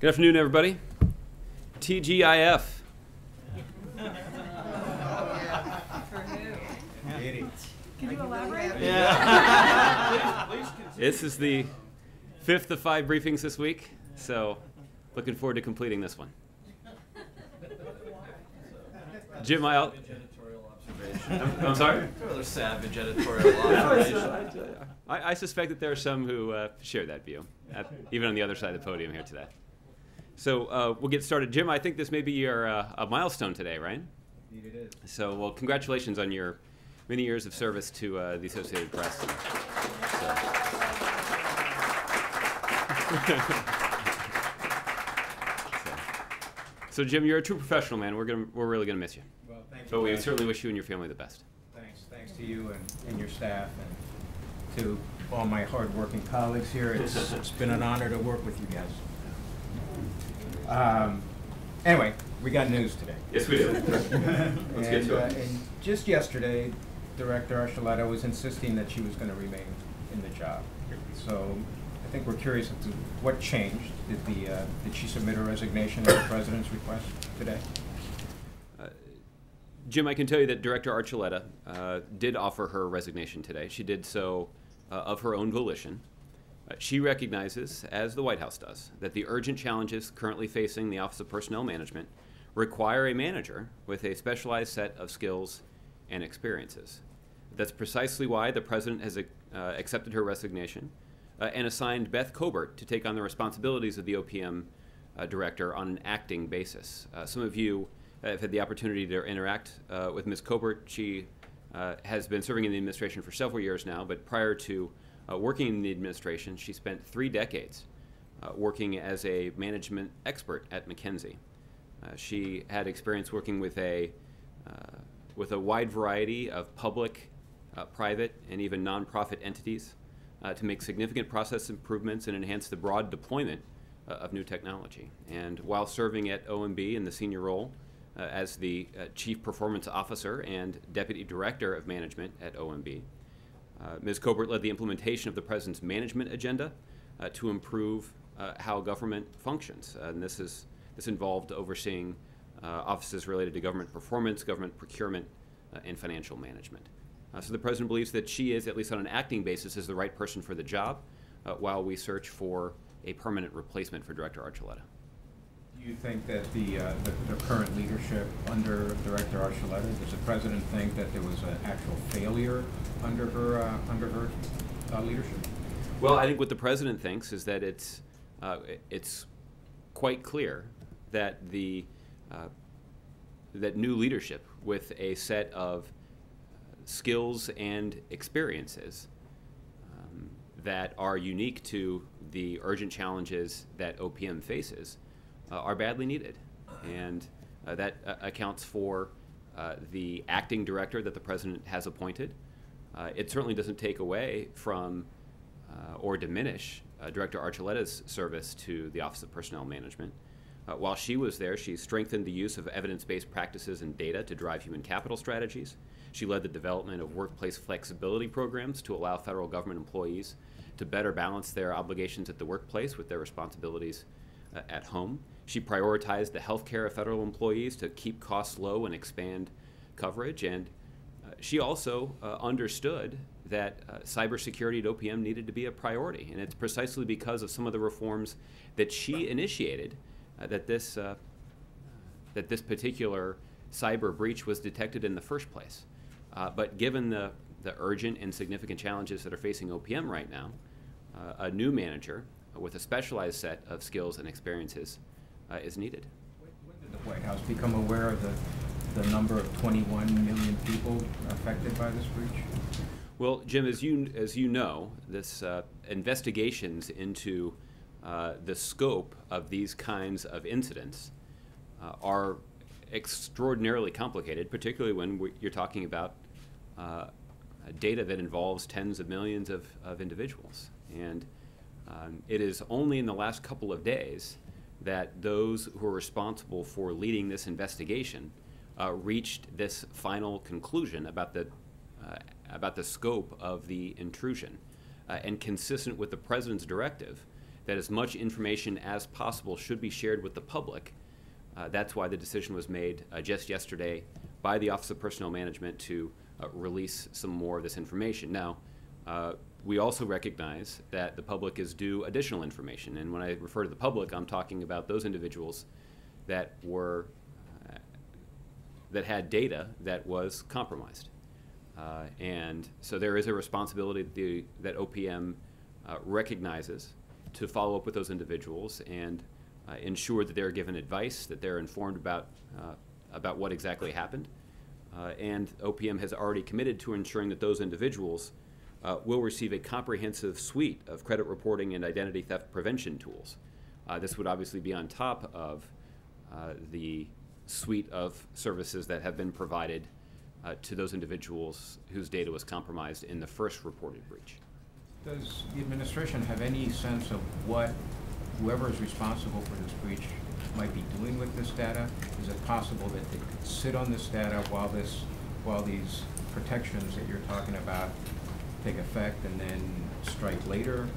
Good afternoon, everybody. TGIF. Can you elaborate? Yeah. Please continue. This is the 5th of 5 briefings this week, so looking forward to completing this one. Jim, Editorial observation. I'm sorry? Rather savage editorial observation. I suspect that there are some who share that view, even on the other side of the podium here today. So we'll get started. Jim, I think this may be your a milestone today, right? Indeed it is. So, well, congratulations on your many years of service to the Associated Press. So, Jim, you're a true professional, man. We're really gonna miss you. Well, thank you. But we certainly wish you and your family the best. Thanks to you and your staff and to all my hard-working colleagues here. It's been an honor to work with you guys. Anyway, we got news today. Yes, we do. Let's get to it. And just yesterday, Director Archuleta was insisting that she was going to remain in the job. So I think we're curious as to what changed. Did she submit her resignation at the President's request today? Jim, I can tell you that Director Archuleta did offer her resignation today. She did so of her own volition. She recognizes, as the White House does, that the urgent challenges currently facing the Office of Personnel Management require a manager with a specialized set of skills and experiences. That's precisely why the President has accepted her resignation and assigned Beth Cobert to take on the responsibilities of the OPM Director on an acting basis. Some of you have had the opportunity to interact with Ms. Cobert. She has been serving in the administration for several years now, but prior to working in the administration, she spent 3 decades working as a management expert at McKinsey. She had experience working with a wide variety of public, private, and even nonprofit entities to make significant process improvements and enhance the broad deployment of new technology. And while serving at OMB in the senior role as the Chief Performance Officer and Deputy Director of Management at OMB, Ms. Cobert led the implementation of the President's management agenda to improve how government functions. And this involved overseeing offices related to government performance, government procurement, and financial management. So the President believes that she is, at least on an acting basis, is the right person for the job while we search for a permanent replacement for Director Archuleta. Do you think that the current leadership under Director Archuleta, does the President think that there was an actual failure under her leadership? Well, I think what the President thinks is that it's quite clear that that new leadership with a set of skills and experiences that are unique to the urgent challenges that OPM faces are badly needed. And that accounts for the acting director that the President has appointed. It certainly doesn't take away from or diminish Director Archuleta's service to the Office of Personnel Management. While she was there, she strengthened the use of evidence-based practices and data to drive human capital strategies. She led the development of workplace flexibility programs to allow federal government employees to better balance their obligations at the workplace with their responsibilities at home. She prioritized the health care of federal employees to keep costs low and expand coverage. And she also understood that cybersecurity at OPM needed to be a priority. And it's precisely because of some of the reforms that she initiated that this particular cyber breach was detected in the first place. But given the urgent and significant challenges that are facing OPM right now, a new manager with a specialized set of skills and experiences is needed. When did the White House become aware of the number of 21 million people affected by this breach? Well, Jim, as you know, this investigations into the scope of these kinds of incidents are extraordinarily complicated, particularly when you're talking about data that involves tens of millions of individuals. And it is only in the last couple of days that those who are responsible for leading this investigation reached this final conclusion about the scope of the intrusion. And consistent with the President's directive, that as much information as possible should be shared with the public. That's why the decision was made just yesterday by the Office of Personnel Management to release some more of this information. Now, we also recognize that the public is due additional information, and when I refer to the public, I'm talking about those individuals that were that had data that was compromised. And so there is a responsibility that OPM recognizes to follow up with those individuals and ensure that they're given advice, that they're informed about what exactly happened. And OPM has already committed to ensuring that those individuals will receive a comprehensive suite of credit reporting and identity theft prevention tools. This would obviously be on top of the suite of services that have been provided to those individuals whose data was compromised in the first reported breach. Does the administration have any sense of what whoever is responsible for this breach might be doing with this data? Is it possible that they could sit on this data while these protections that you're talking about take effect and then strike later?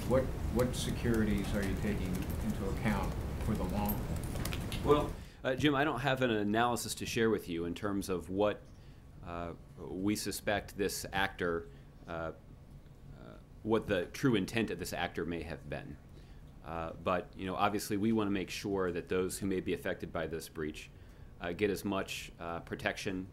What securities are you taking into account for the long haul? Well, Jim, I don't have an analysis to share with you in terms of what we suspect this actor, what the true intent of this actor may have been. But obviously, we want to make sure that those who may be affected by this breach get as much protection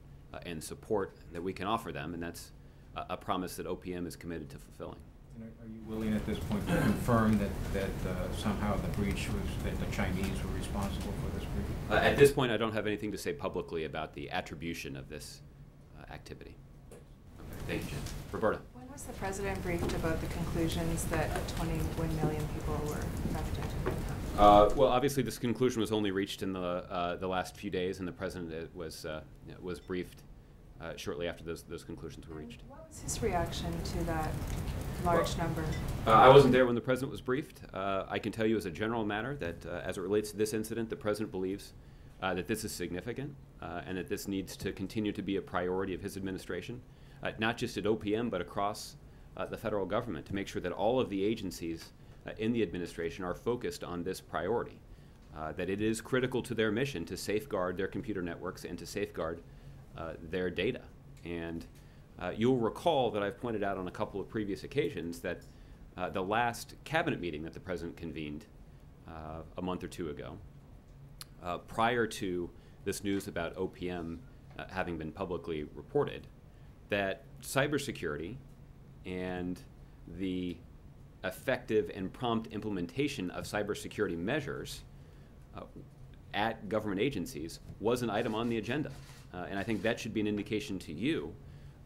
and support that we can offer them, and that's a promise that OPM is committed to fulfilling. And are you willing at this point to confirm that somehow the breach was that the Chinese were responsible for this breach? At this point, I don't have anything to say publicly about the attribution of this activity. Okay. Thank you, Jim. Roberta. When was the president briefed about the conclusions that 21 million people were affected? Well, obviously, this conclusion was only reached in the last few days, and the president was briefed shortly after those conclusions were reached. What was his reaction to that large number? I wasn't there when the president was briefed. I can tell you as a general matter that as it relates to this incident, the president believes that this is significant and that this needs to continue to be a priority of his administration, not just at OPM, but across the federal government, to make sure that all of the agencies in the administration are focused on this priority, that it is critical to their mission to safeguard their computer networks and to safeguard their data. And you'll recall that I've pointed out on a couple of previous occasions that the last cabinet meeting that the president convened a month or two ago, prior to this news about OPM having been publicly reported, that cybersecurity and the effective and prompt implementation of cybersecurity measures at government agencies was an item on the agenda. And I think that should be an indication to you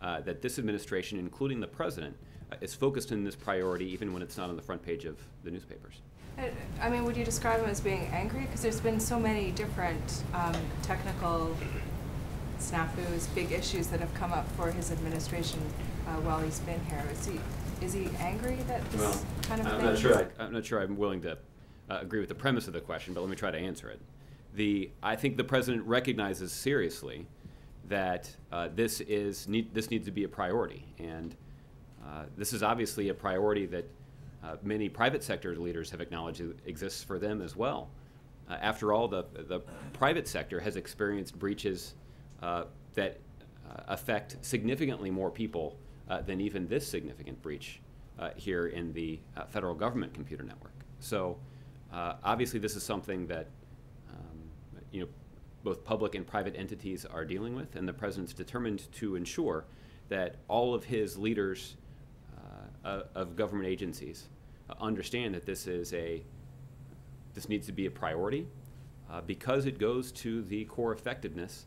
that this administration, including the president, is focused on this priority even when it's not on the front page of the newspapers. I mean, would you describe him as being angry? Because there's been so many different technical snafus, big issues that have come up for his administration while he's been here. Is he angry that this kind of thing? I'm not sure I'm willing to agree with the premise of the question, but let me try to answer it. I think the president recognizes seriously that this needs to be a priority, and this is obviously a priority that many private sector leaders have acknowledged exists for them as well. After all, the private sector has experienced breaches that affect significantly more people than even this significant breach here in the federal government computer network. So obviously this is something that both public and private entities are dealing with, and the president's determined to ensure that all of his leaders of government agencies understand that this needs to be a priority because it goes to the core effectiveness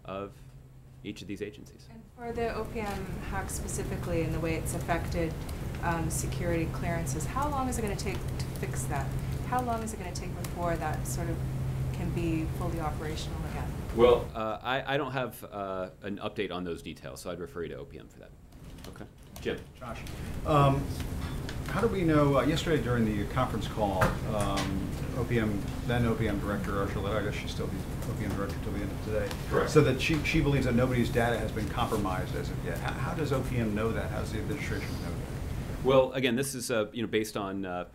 of each of these agencies. And for the OPM hack specifically and the way it's affected security clearances, how long is it going to take to fix that? How long is it going to take before that sort of can be fully operational again? Well, I don't have an update on those details, so I'd refer you to OPM for that. Okay. Jim. Josh. How do we know, yesterday during the conference call, then OPM Director Archuleta, I guess she's still the OPM Director till the end of today, correct, so that she believes that nobody's data has been compromised as of yet. How does OPM know that? How does the administration know that? Well, again, this is based on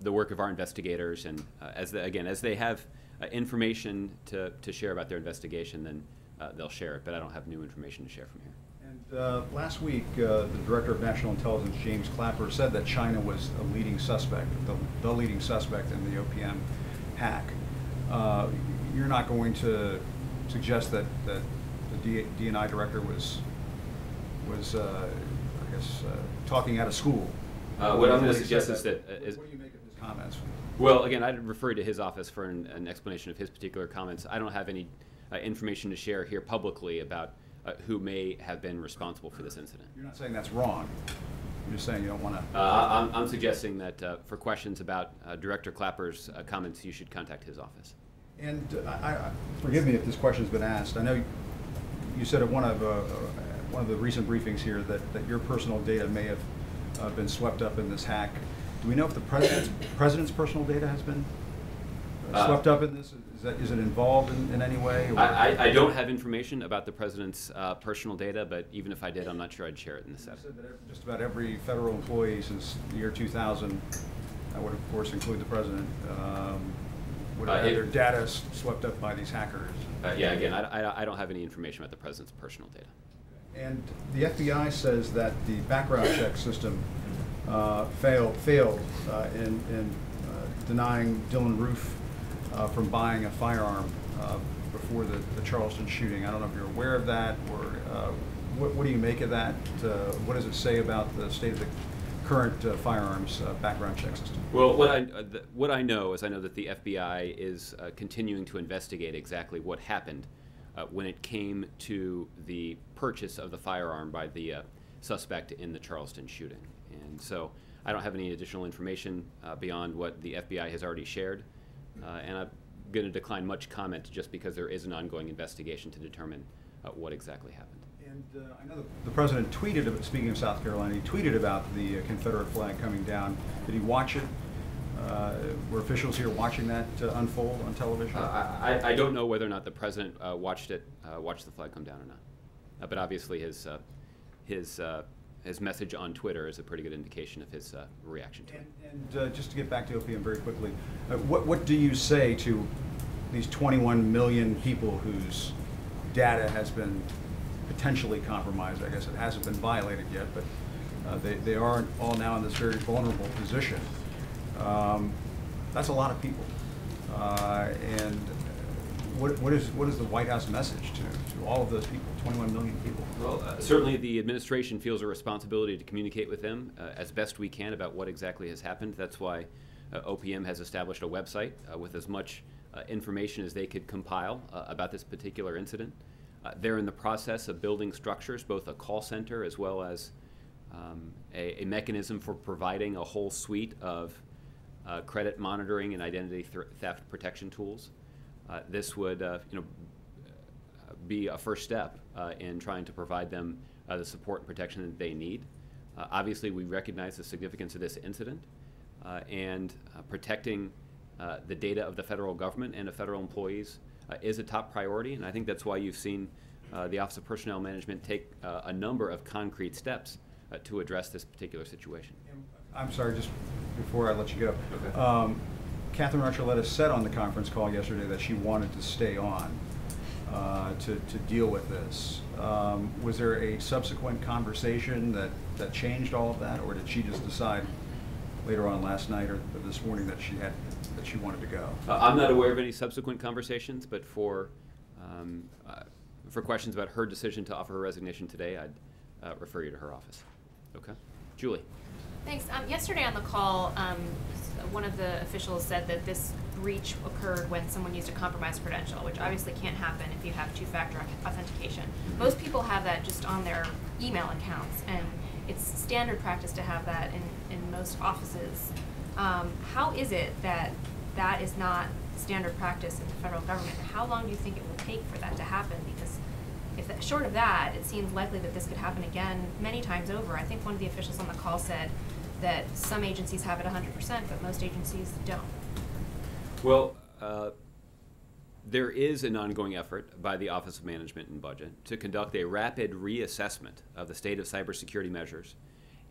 the work of our investigators, and as they have information to share about their investigation, then they'll share it. But I don't have new information to share from here. And last week, the Director of National Intelligence, James Clapper, said that China was a leading suspect, the leading suspect in the OPM hack. You're not going to suggest that the D&I director was talking out of school. What I'm going to suggest is that. What do you make of his comments? Well, again, I'd refer to his office for an explanation of his particular comments. I don't have any information to share here publicly about who may have been responsible for this incident. You're not saying that's wrong. You're just saying you don't want to. I'm suggesting that for questions about Director Clapper's comments, you should contact his office. And forgive me if this question's been asked. I know you said at one of the recent briefings here that your personal data may have been swept up in this hack. Do we know if the president's personal data has been swept up in this? Is it involved in any way? I don't have information about the president's personal data, but even if I did, I'm not sure I'd share it in this setting. You said that just about every federal employee since the year 2000, that would of course include the president, would have had their data swept up by these hackers. Yeah, again, I don't have any information about the president's personal data. And the FBI says that the background check system failed in denying Dylan Roof from buying a firearm before the Charleston shooting. I don't know if you're aware of that, or what do you make of that? What does it say about the state of the current firearms background check system? Well, what I know is I know that the FBI is continuing to investigate exactly what happened when it came to the purchase of the firearm by the suspect in the Charleston shooting. And so I don't have any additional information beyond what the FBI has already shared. And I'm going to decline much comment just because there is an ongoing investigation to determine what exactly happened. And I know the president tweeted, speaking of South Carolina, he tweeted about the Confederate flag coming down. Did he watch it? Were officials here watching that unfold on television? I don't know whether or not the president watched the flag come down or not. But obviously his message on Twitter is a pretty good indication of his reaction to it. And just to get back to OPM very quickly, what do you say to these 21 million people whose data has been potentially compromised? I guess it hasn't been violated yet, but they are all now in this very vulnerable position. That's a lot of people. And what is the White House message to all of those people, 21 million people? Well, certainly the administration feels a responsibility to communicate with them as best we can about what exactly has happened. That's why OPM has established a website with as much information as they could compile about this particular incident. They're in the process of building structures, both a call center as well as a mechanism for providing a whole suite of credit monitoring and identity theft protection tools. This would be a first step in trying to provide them the support and protection that they need. Obviously, we recognize the significance of this incident, and protecting the data of the federal government and of federal employees is a top priority, and I think that's why you've seen the Office of Personnel Management take a number of concrete steps to address this particular situation. I'm sorry, just before I let you go. Okay. Catherine Archuleta said on the conference call yesterday that she wanted to stay on to deal with this. Was there a subsequent conversation that changed all of that, or did she just decide later on last night or this morning that she wanted to go? I'm not aware of any subsequent conversations, but for questions about her decision to offer her resignation today, I'd refer you to her office. Okay, Julie. Thanks. Yesterday on the call, one of the officials said that this breach occurred when someone used a compromised credential, which obviously can't happen if you have two-factor authentication. Most people have that just on their email accounts, and it's standard practice to have that in most offices. How is it that that is not standard practice in the federal government? How long do you think it will take for that to happen? Because short of that, it seems likely that this could happen again many times over. I think one of the officials on the call said that some agencies have it 100%, but most agencies don't. Well, there is an ongoing effort by the Office of Management and Budget to conduct a rapid reassessment of the state of cybersecurity measures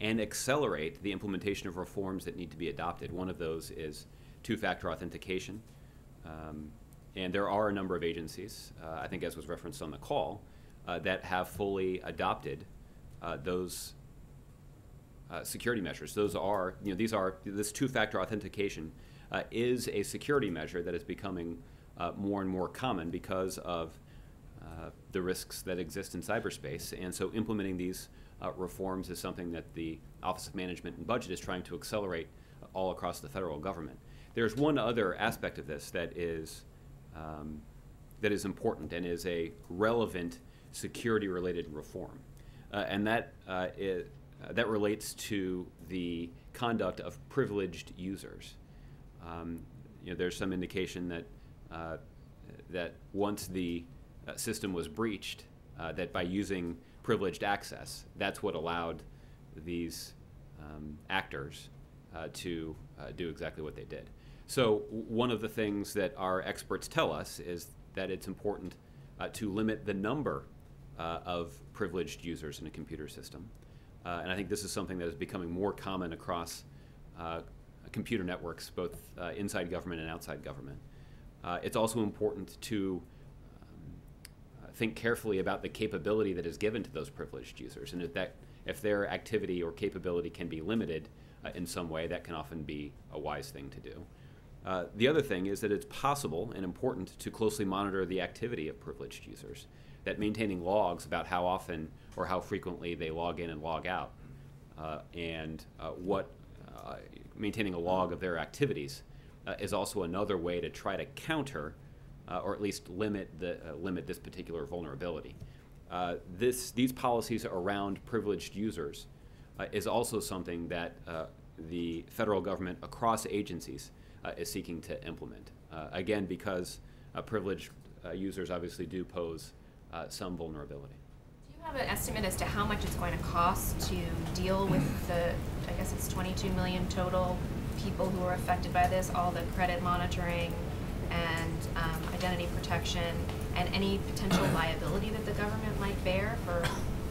and accelerate the implementation of reforms that need to be adopted. One of those is two-factor authentication. And there are a number of agencies, I think as was referenced on the call, that have fully adopted those security measures. Those are, this two-factor authentication is a security measure that is becoming more and more common because of the risks that exist in cyberspace. And so implementing these reforms is something that the Office of Management and Budget is trying to accelerate all across the federal government. There's one other aspect of this that is important and is a relevant security-related reform, and that relates to the conduct of privileged users. There's some indication that that once the system was breached, that by using privileged access, that's what allowed these actors to do exactly what they did. So one of the things that our experts tell us is that it's important to limit the number of privileged users in a computer system. And I think this is something that is becoming more common across computer networks, both inside government and outside government. It's also important to think carefully about the capability that is given to those privileged users, and if their activity or capability can be limited in some way, that can often be a wise thing to do. The other thing is that it's possible and important to closely monitor the activity of privileged users, that maintaining logs about how often or how frequently they log in and log out, and maintaining a log of their activities is also another way to try to counter or at least limit this particular vulnerability. These policies around privileged users is also something that the federal government across agencies is seeking to implement. Again, because privileged users obviously do pose some vulnerability. Do you have an estimate as to how much it's going to cost to deal with I guess it's 22 million total people who are affected by this, all the credit monitoring and identity protection, and any potential liability that the government might bear for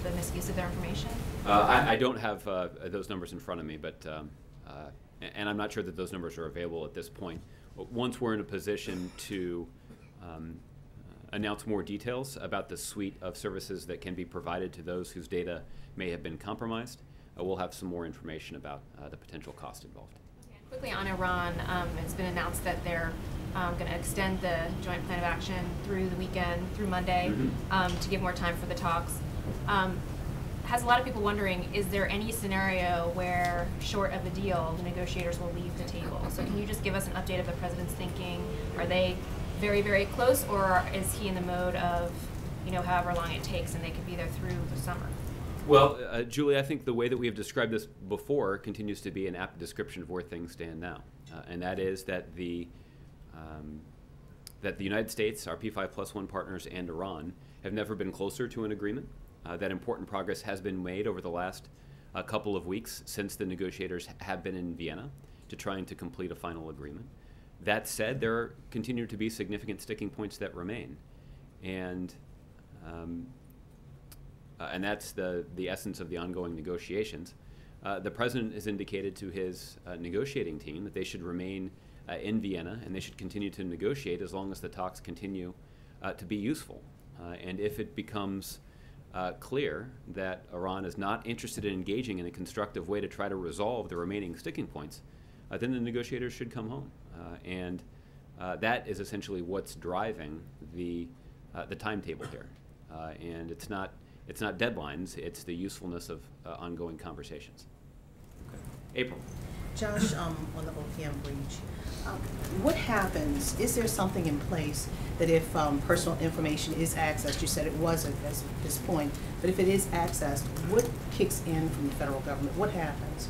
the misuse of their information? I don't have those numbers in front of me, but and I'm not sure that those numbers are available at this point. Once we're in a position to announce more details about the suite of services that can be provided to those whose data may have been compromised, we'll have some more information about the potential cost involved. Okay. Quickly on Iran, it's been announced that they're going to extend the joint plan of action through the weekend, through Monday, to give more time for the talks. Has a lot of people wondering, is there any scenario where, short of a deal, the negotiators will leave the table? So can you just give us an update of the president's thinking? Are they very, very close, or is he in the mode of, however long it takes and they could be there through the summer? Well, Julie, I think the way that we have described this before continues to be an apt description of where things stand now, and that is that the United States, our P5+1 partners, and Iran have never been closer to an agreement. That important progress has been made over the last couple of weeks since the negotiators have been in Vienna to trying to complete a final agreement. That said, there continue to be significant sticking points that remain, and that's the essence of the ongoing negotiations. The president has indicated to his negotiating team that they should remain in Vienna and they should continue to negotiate as long as the talks continue to be useful. And if it becomes clear that Iran is not interested in engaging in a constructive way to try to resolve the remaining sticking points, then the negotiators should come home. And that is essentially what's driving the timetable here. And it's not deadlines, it's the usefulness of ongoing conversations. Okay. April. Josh, on the OPM breach, what happens? Is there something in place that if personal information is accessed, you said it wasn't at this point, but if it is accessed, what kicks in from the federal government? What happens?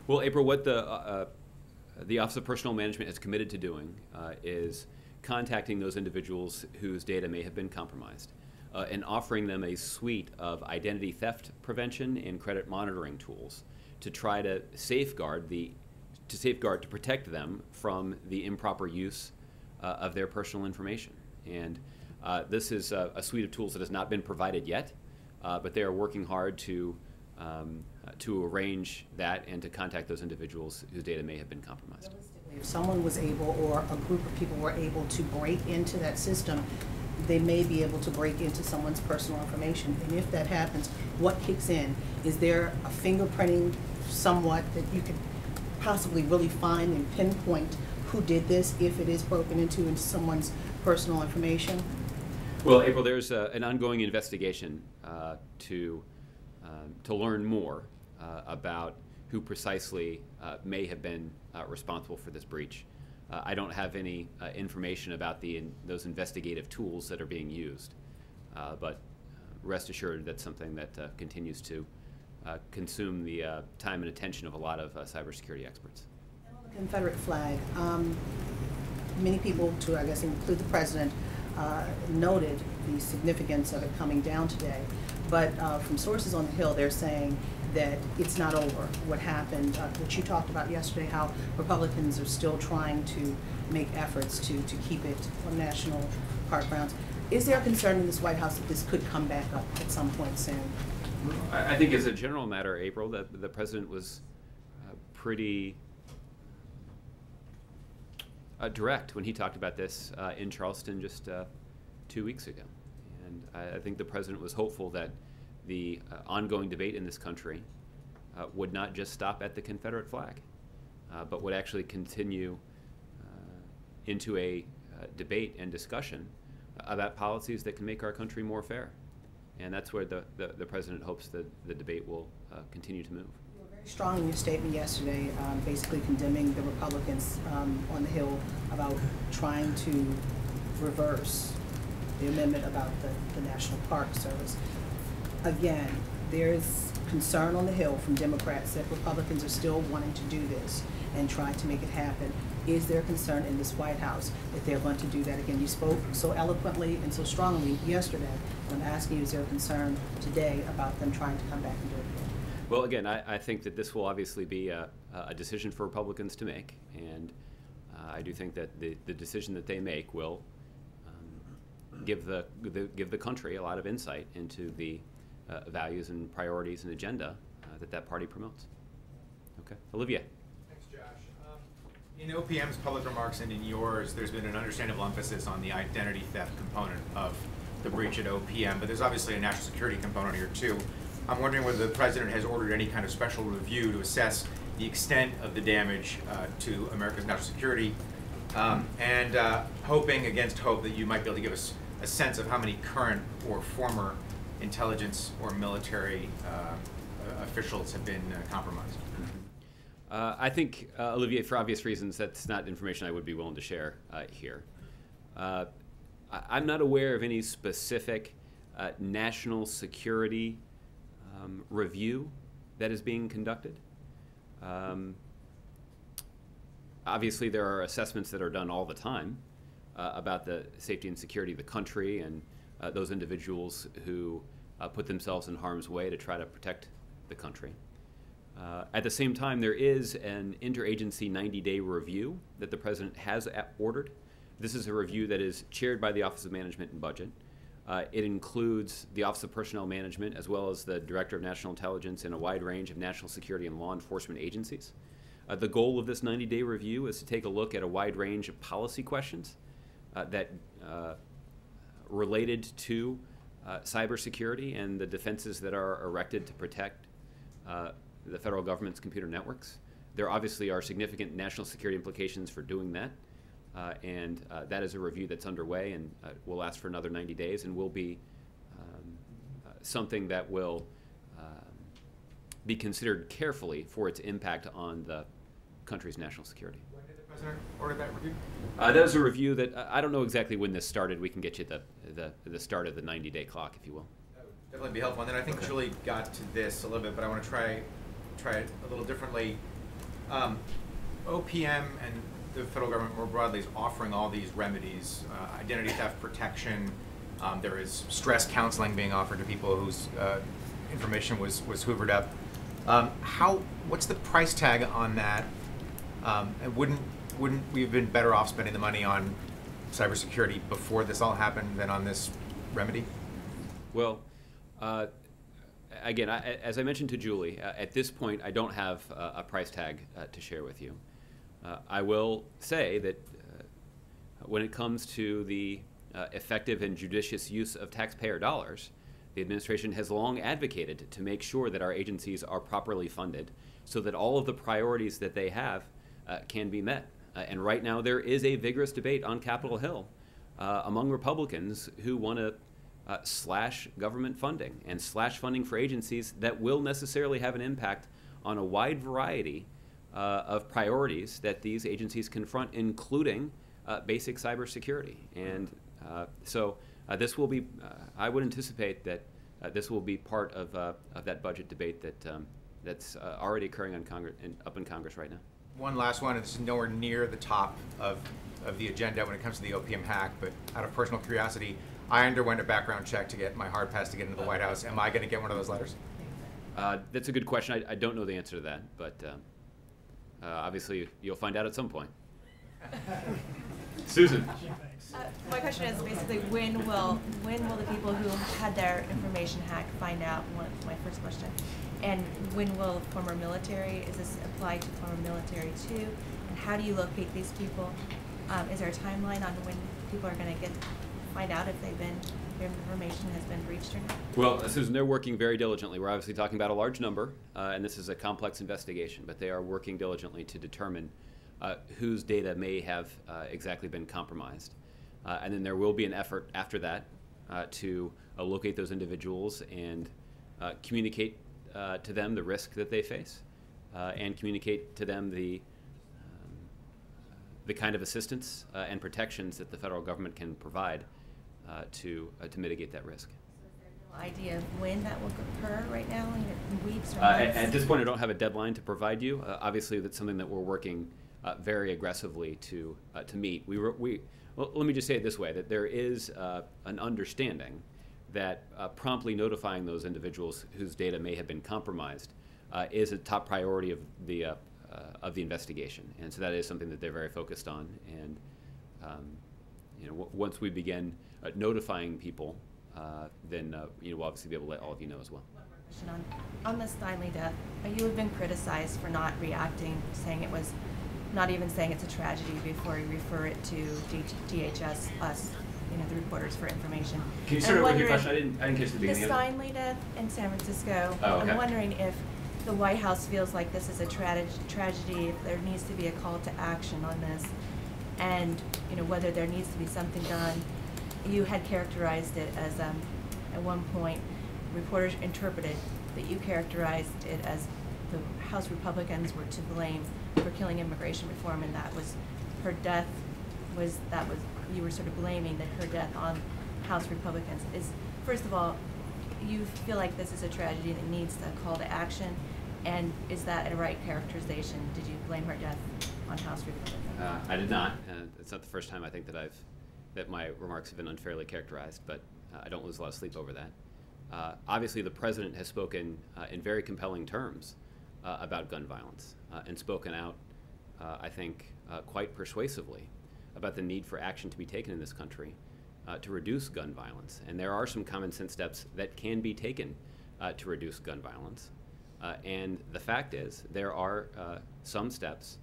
Well, April, what the Office of Personnel Management is committed to doing is contacting those individuals whose data may have been compromised and offering them a suite of identity theft prevention and credit monitoring tools to try to to protect them from the improper use of their personal information. And this is a suite of tools that has not been provided yet, but they are working hard to to arrange that and to contact those individuals whose data may have been compromised. Realistically, if someone was able, or a group of people were able to break into that system, they may be able to break into someone's personal information. And if that happens, what kicks in? Is there a fingerprinting somewhat that you could possibly really find and pinpoint who did this if it is broken into someone's personal information? Well, April, there's an ongoing investigation to learn more about who precisely may have been responsible for this breach. I don't have any information about those investigative tools that are being used, but rest assured that's something that continues to consume the time and attention of a lot of cybersecurity experts. And on the Confederate flag, many people, to I guess include the president, noted the significance of it coming down today. But from sources on the Hill, they're saying that it's not over. What happened, what you talked about yesterday, how Republicans are still trying to make efforts to keep it on national park grounds. Is there a concern in this White House that this could come back up at some point soon? I think as a general matter, April, that the president was pretty direct when he talked about this in Charleston just 2 weeks ago. And I think the president was hopeful that the ongoing debate in this country would not just stop at the Confederate flag, but would actually continue into a debate and discussion about policies that can make our country more fair. And that's where the president hopes that the debate will continue to move. You were very strong in your statement yesterday, basically condemning the Republicans on the Hill about trying to reverse the amendment about the National Park Service. Again, there's concern on the Hill from Democrats that Republicans are still wanting to do this and try to make it happen. Is there concern in this White House that they're going to do that again? You spoke so eloquently and so strongly yesterday. I'm asking you, is there a concern today about them trying to come back and do it again? Well, again, I think that this will obviously be a decision for Republicans to make, and I do think that the decision that they make will give the country a lot of insight into the values and priorities and agenda that party promotes. Okay, Olivia. Thanks, Josh. In OPM's public remarks and in yours, there's been an understandable emphasis on the identity theft component of the breach at OPM, but there's obviously a national security component here too. I'm wondering whether the president has ordered any kind of special review to assess the extent of the damage to America's national security, and hoping against hope that you might be able to give us a sense of how many current or former intelligence or military officials have been compromised. I think, Olivier, for obvious reasons, that's not information I would be willing to share here. I'm not aware of any specific national security review that is being conducted. Obviously, there are assessments that are done all the time about the safety and security of the country and those individuals who put themselves in harm's way to try to protect the country. At the same time, there is an interagency 90-day review that the president has ordered. This is a review that is chaired by the Office of Management and Budget. It includes the Office of Personnel Management as well as the Director of National Intelligence and a wide range of national security and law enforcement agencies. The goal of this 90-day review is to take a look at a wide range of policy questions that related to cybersecurity and the defenses that are erected to protect the federal government's computer networks. There obviously are significant national security implications for doing that, and that is a review that's underway and will last for another 90 days and will be something that will be considered carefully for its impact on the country's national security. When did the president order that review? That was a review that I don't know exactly when this started. We can get you the start of the 90-day clock, if you will. That would definitely be helpful. And then I think Julie got to this a little bit, but I want to try it a little differently. OPM and the federal government more broadly is offering all these remedies, identity theft protection. There is stress counseling being offered to people whose information was hoovered up. What's the price tag on that? And wouldn't we have been better off spending the money on cybersecurity before this all happened than on this remedy? Well, again, as I mentioned to Julie, at this point, I don't have a price tag to share with you. I will say that when it comes to the effective and judicious use of taxpayer dollars, the administration has long advocated to make sure that our agencies are properly funded so that all of the priorities that they have can be met. And right now there is a vigorous debate on Capitol Hill among Republicans who want to slash government funding and slash funding for agencies that will necessarily have an impact on a wide variety of priorities that these agencies confront, including basic cybersecurity. And so this will be, I would anticipate that this will be part of that budget debate that's already occurring up in Congress right now. One last one, it's nowhere near the top of the agenda when it comes to the OPM hack, but out of personal curiosity, I underwent a background check to get my hard pass to get into the White House. Am I going to get one of those letters? That's a good question. I don't know the answer to that, but obviously you'll find out at some point. Susan. My question is basically when will the people who had their information hacked find out? My first question. And when will former military, is this applied to former military too? And how do you locate these people? Is there a timeline on when people are going to find out if their information has been breached or not? Well, Susan, they're working very diligently. We're obviously talking about a large number, and this is a complex investigation, but they are working diligently to determine whose data may have exactly been compromised. And then there will be an effort after that to locate those individuals and communicate to them the risk that they face and communicate to them the kind of assistance and protections that the federal government can provide to mitigate that risk. So is there no idea of when that will occur right now, in weeks or months? At this point, I don't have a deadline to provide you. Obviously, that's something that we're working very aggressively to meet. Well, let me just say it this way, that there is an understanding that promptly notifying those individuals whose data may have been compromised is a top priority of the investigation, and so that is something that they're very focused on. And once we begin notifying people, then we'll obviously be able to let all of you know as well. One more question on the Steinle death. You have been criticized for not reacting, not even saying it's a tragedy before you refer it to DHS, us, the reporters for information. Can you start over with your question? I didn't catch the beginning. The Steinle death in San Francisco. Oh, okay. I'm wondering if the White House feels like this is a tragedy, if there needs to be a call to action on this, and whether there needs to be something done. You had characterized it as, at one point, reporters interpreted that you characterized it as the House Republicans were to blame for killing immigration reform, and that was her death you were sort of blaming that her death on House Republicans. First of all, you feel like this is a tragedy and it needs a call to action, and is that a right characterization? Did you blame her death on House Republicans? I did not. It's not the first time I think that my remarks have been unfairly characterized, but I don't lose a lot of sleep over that. Obviously, the president has spoken in very compelling terms about gun violence and spoken out, I think, quite persuasively about the need for action to be taken in this country to reduce gun violence. And there are some common sense steps that can be taken to reduce gun violence. And the fact is, there are some steps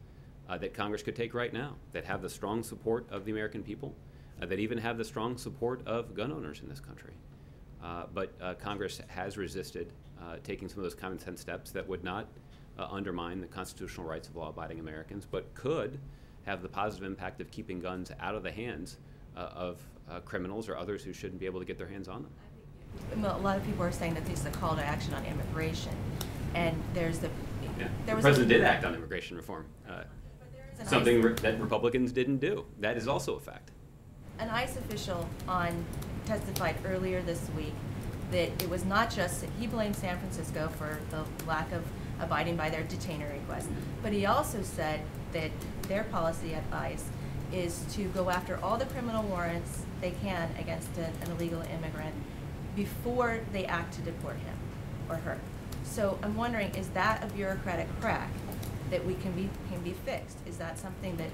that Congress could take right now that have the strong support of the American people, that even have the strong support of gun owners in this country. But Congress has resisted taking some of those common sense steps that would not undermine the constitutional rights of law-abiding Americans, but could have the positive impact of keeping guns out of the hands of criminals or others who shouldn't be able to get their hands on them. Well, a lot of people are saying that this is a call to action on immigration, and the president did act on immigration reform, something that Republicans didn't do. That is also a fact. An ICE official testified earlier this week that it was not just that he blamed San Francisco for the lack of abiding by their detainer request, but he also said that their policy at ICE is to go after all the criminal warrants they can against an illegal immigrant before they act to deport him or her. So I'm wondering, is that a bureaucratic crack that can be fixed? Is that something that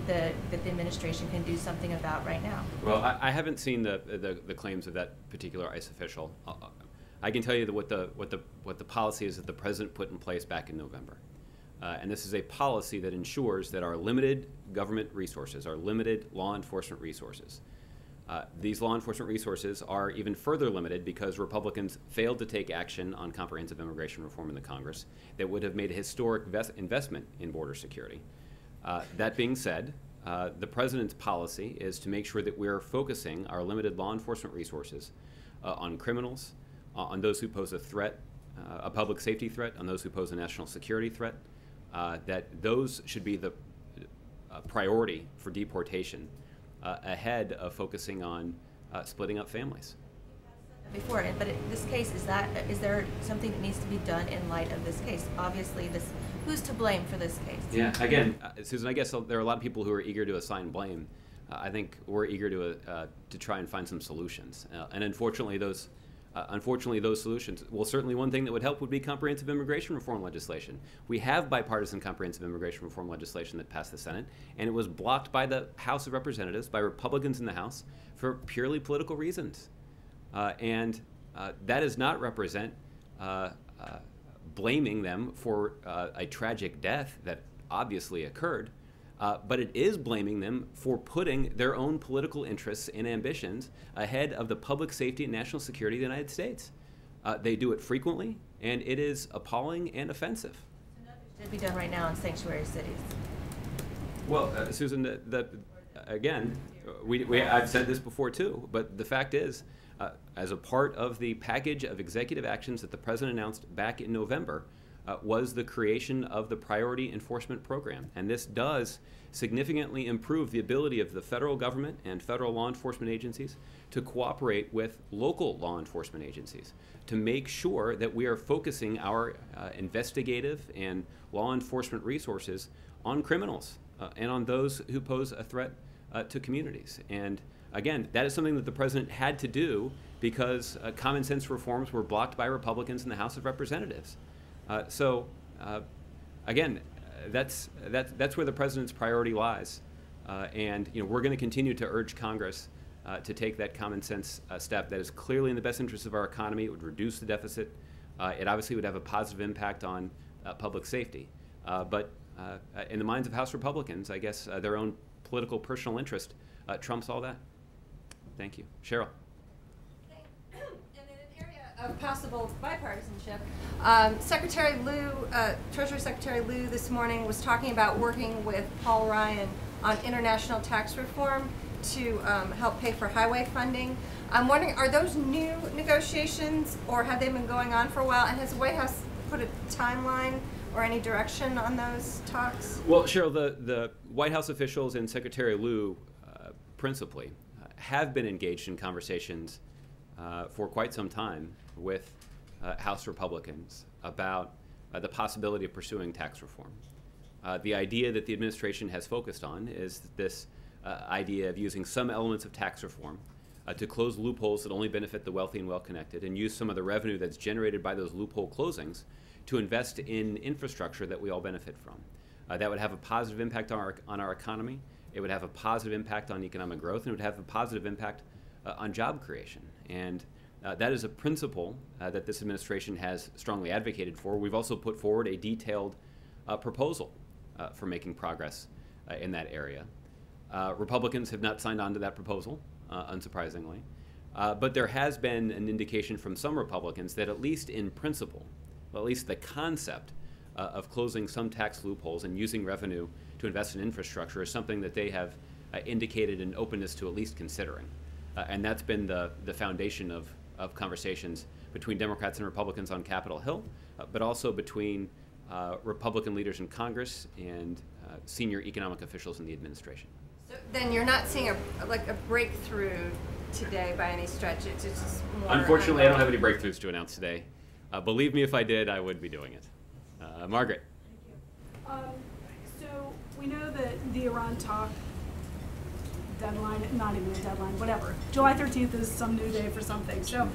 the administration can do something about right now? Well, I haven't seen the claims of that particular ICE official. I can tell you that what the policy is that the president put in place back in November. And this is a policy that ensures that our limited government resources, our limited law enforcement resources, these law enforcement resources are even further limited because Republicans failed to take action on comprehensive immigration reform in the Congress that would have made a historic investment in border security. That being said, the president's policy is to make sure that we're focusing our limited law enforcement resources on criminals, on those who pose a threat, a public safety threat, on those who pose a national security threat, that those should be the priority for deportation ahead of focusing on splitting up families. Before, but in this case, is there something that needs to be done in light of this case? Obviously, who's to blame for this case? Yeah, again, Susan, I guess there are a lot of people who are eager to assign blame. I think we're eager to try and find some solutions, and unfortunately, those solutions. Well, certainly one thing that would help would be comprehensive immigration reform legislation. We have bipartisan comprehensive immigration reform legislation that passed the Senate, and it was blocked by the House of Representatives, by Republicans in the House, for purely political reasons. And that does not represent blaming them for a tragic death that obviously occurred, but it is blaming them for putting their own political interests and ambitions ahead of the public safety and national security of the United States. They do it frequently, and it is appalling and offensive. Should be done right now in sanctuary cities. Well, Susan, again, I've said this before too, but the fact is, as a part of the package of executive actions that the president announced back in November, was the creation of the Priority Enforcement Program. And this does significantly improve the ability of the federal government and federal law enforcement agencies to cooperate with local law enforcement agencies to make sure that we are focusing our investigative and law enforcement resources on criminals and on those who pose a threat to communities. And again, that is something that the president had to do because common sense reforms were blocked by Republicans in the House of Representatives. Again, that's where the president's priority lies, and we're going to continue to urge Congress to take that common sense step that is clearly in the best interest of our economy. It would reduce the deficit. It obviously would have a positive impact on public safety, but in the minds of House Republicans, I guess their own political personal interest trumps all that. Thank you, Cheryl. Of possible bipartisanship. Secretary Liu, Treasury Secretary Liu this morning was talking about working with Paul Ryan on international tax reform to help pay for highway funding. I'm wondering, are those new negotiations or have they been going on for a while? And has the White House put a timeline or any direction on those talks? Well, Cheryl, the White House officials and Secretary Liu principally have been engaged in conversations for quite some time with House Republicans about the possibility of pursuing tax reform. The idea that the administration has focused on is this idea of using some elements of tax reform to close loopholes that only benefit the wealthy and well-connected, and use some of the revenue that's generated by those loophole closings to invest in infrastructure that we all benefit from. That would have a positive impact on our economy. It would have a positive impact on economic growth, and it would have a positive impact on job creation. And that is a principle that this administration has strongly advocated for. We've also put forward a detailed proposal for making progress in that area. Republicans have not signed on to that proposal, unsurprisingly. But there has been an indication from some Republicans that at least in principle, at least the concept of closing some tax loopholes and using revenue to invest in infrastructure is something that they have indicated an openness to at least considering. And that's been the foundation of conversations between Democrats and Republicans on Capitol Hill, but also between Republican leaders in Congress and senior economic officials in the administration. So then you're not seeing a breakthrough today by any stretch. It's just more. Unfortunately, I don't have any breakthroughs to announce today. Believe me, if I did, I would be doing it. Margaret. Thank you. So we know that the Iran talk deadline, not even a deadline, whatever. July 13th is some new day for something. So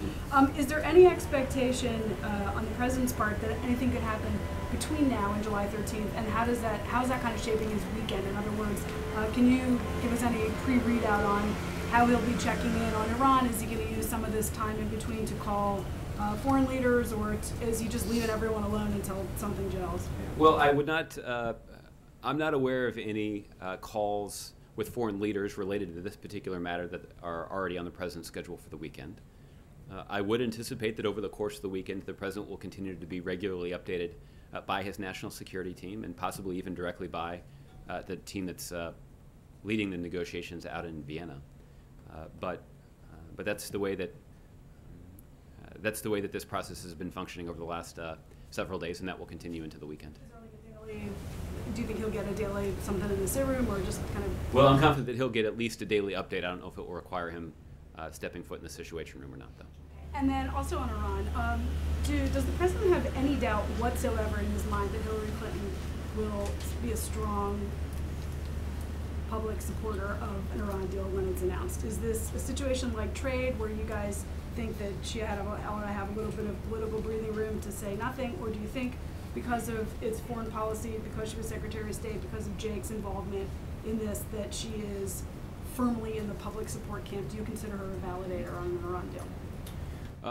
is there any expectation on the president's part that anything could happen between now and July 13th? And how is that kind of shaping his weekend? In other words, can you give us any pre-readout on how he'll be checking in on Iran? Is he going to use some of this time in between to call foreign leaders, or is he just leaving everyone alone until something gels? Well, I would not. I'm not aware of any calls with foreign leaders related to this particular matter that are already on the president's schedule for the weekend. I would anticipate that over the course of the weekend, the president will continue to be regularly updated by his national security team, and possibly even directly by the team that's leading the negotiations out in Vienna. But that's the way that this process has been functioning over the last several days, and that will continue into the weekend. Is there like a daily, do you think he'll get a daily something in the sit room, or just kind of? Well, I'm confident that he'll get at least a daily update. I don't know if it will require him stepping foot in the Situation Room or not, though. And then also on Iran, does the president have any doubt whatsoever in his mind that Hillary Clinton will be a strong public supporter of an Iran deal when it's announced? Is this a situation like trade where you guys think that she ought to have a little bit of political breathing room to say nothing, or do you think because of its foreign policy, because she was Secretary of State, because of Jake's involvement in this, that she is firmly in the public support camp? Do you consider her a validator on an Iran deal?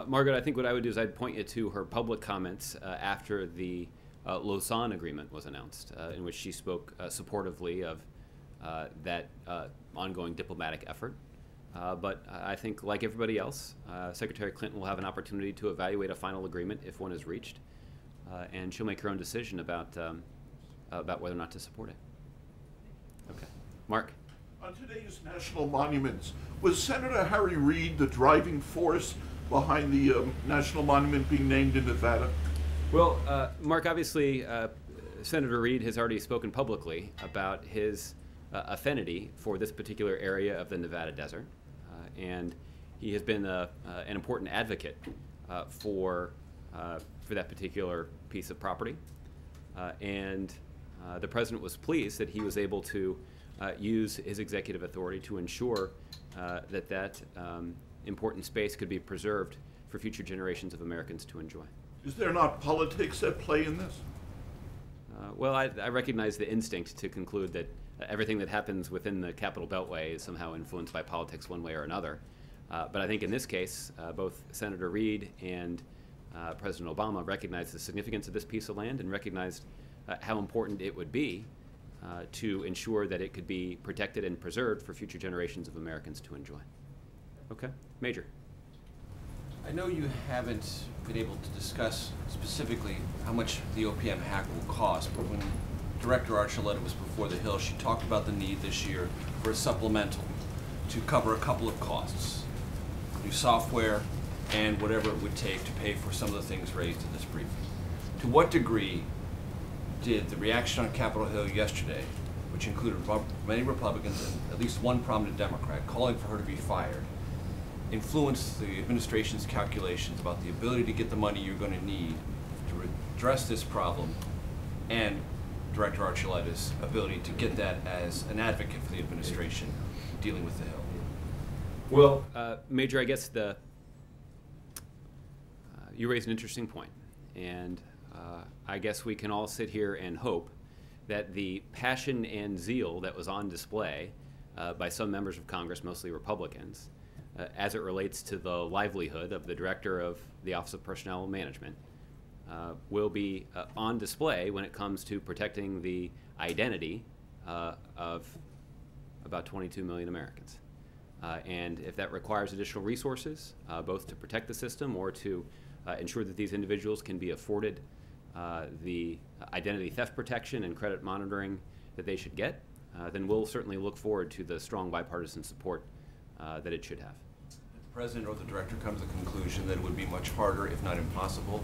Margaret, I think what I would do is I'd point you to her public comments after the Lausanne agreement was announced, in which she spoke supportively of that ongoing diplomatic effort. But I think, like everybody else, Secretary Clinton will have an opportunity to evaluate a final agreement if one is reached, and she'll make her own decision about whether or not to support it. Okay. Mark? On today's national monuments, was Senator Harry Reid the driving force behind the national monument being named in Nevada? Well, Mark, obviously, Senator Reid has already spoken publicly about his affinity for this particular area of the Nevada desert, and he has been an important advocate for that particular piece of property. And the president was pleased that he was able to use his executive authority to ensure that important space could be preserved for future generations of Americans to enjoy. Is there not politics at play in this? Well, I recognize the instinct to conclude that everything that happens within the Capitol Beltway is somehow influenced by politics one way or another. But I think in this case, both Senator Reid and President Obama recognized the significance of this piece of land and recognized how important it would be to ensure that it could be protected and preserved for future generations of Americans to enjoy. Okay. Major. I know you haven't been able to discuss specifically how much the OPM hack will cost, but when Director Archuleta was before the Hill, she talked about the need this year for a supplemental to cover a couple of costs. New software and whatever it would take to pay for some of the things raised in this briefing. To what degree did the reaction on Capitol Hill yesterday, which included many Republicans and at least one prominent Democrat calling for her to be fired, influence the administration's calculations about the ability to get the money you're going to need to address this problem, and Director Archuleta's ability to get that as an advocate for the administration dealing with the Hill? Well, Major, I guess you raise an interesting point, and I guess we can all sit here and hope that the passion and zeal that was on display by some members of Congress, mostly Republicans, as it relates to the livelihood of the Director of the Office of Personnel Management, will be on display when it comes to protecting the identity of about 22 million Americans. And if that requires additional resources, both to protect the system or to ensure that these individuals can be afforded the identity theft protection and credit monitoring that they should get, then we'll certainly look forward to the strong bipartisan support that it should have. The President or the Director come to the conclusion that it would be much harder, if not impossible,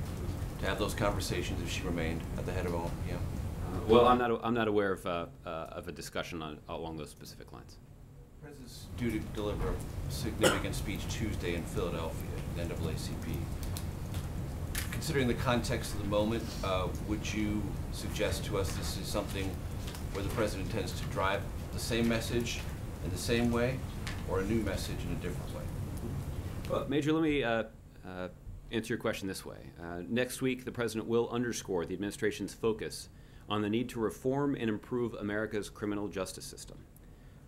to have those conversations if she remained at the head of OPM? Well, I'm not aware of a discussion along those specific lines. The President's due to deliver a significant speech Tuesday in Philadelphia at the NAACP. Considering the context of the moment, would you suggest to us this is something where the President intends to drive the same message in the same way, or a new message in a different way? Well, Major, let me answer your question this way. Next week, the President will underscore the administration's focus on the need to reform and improve America's criminal justice system.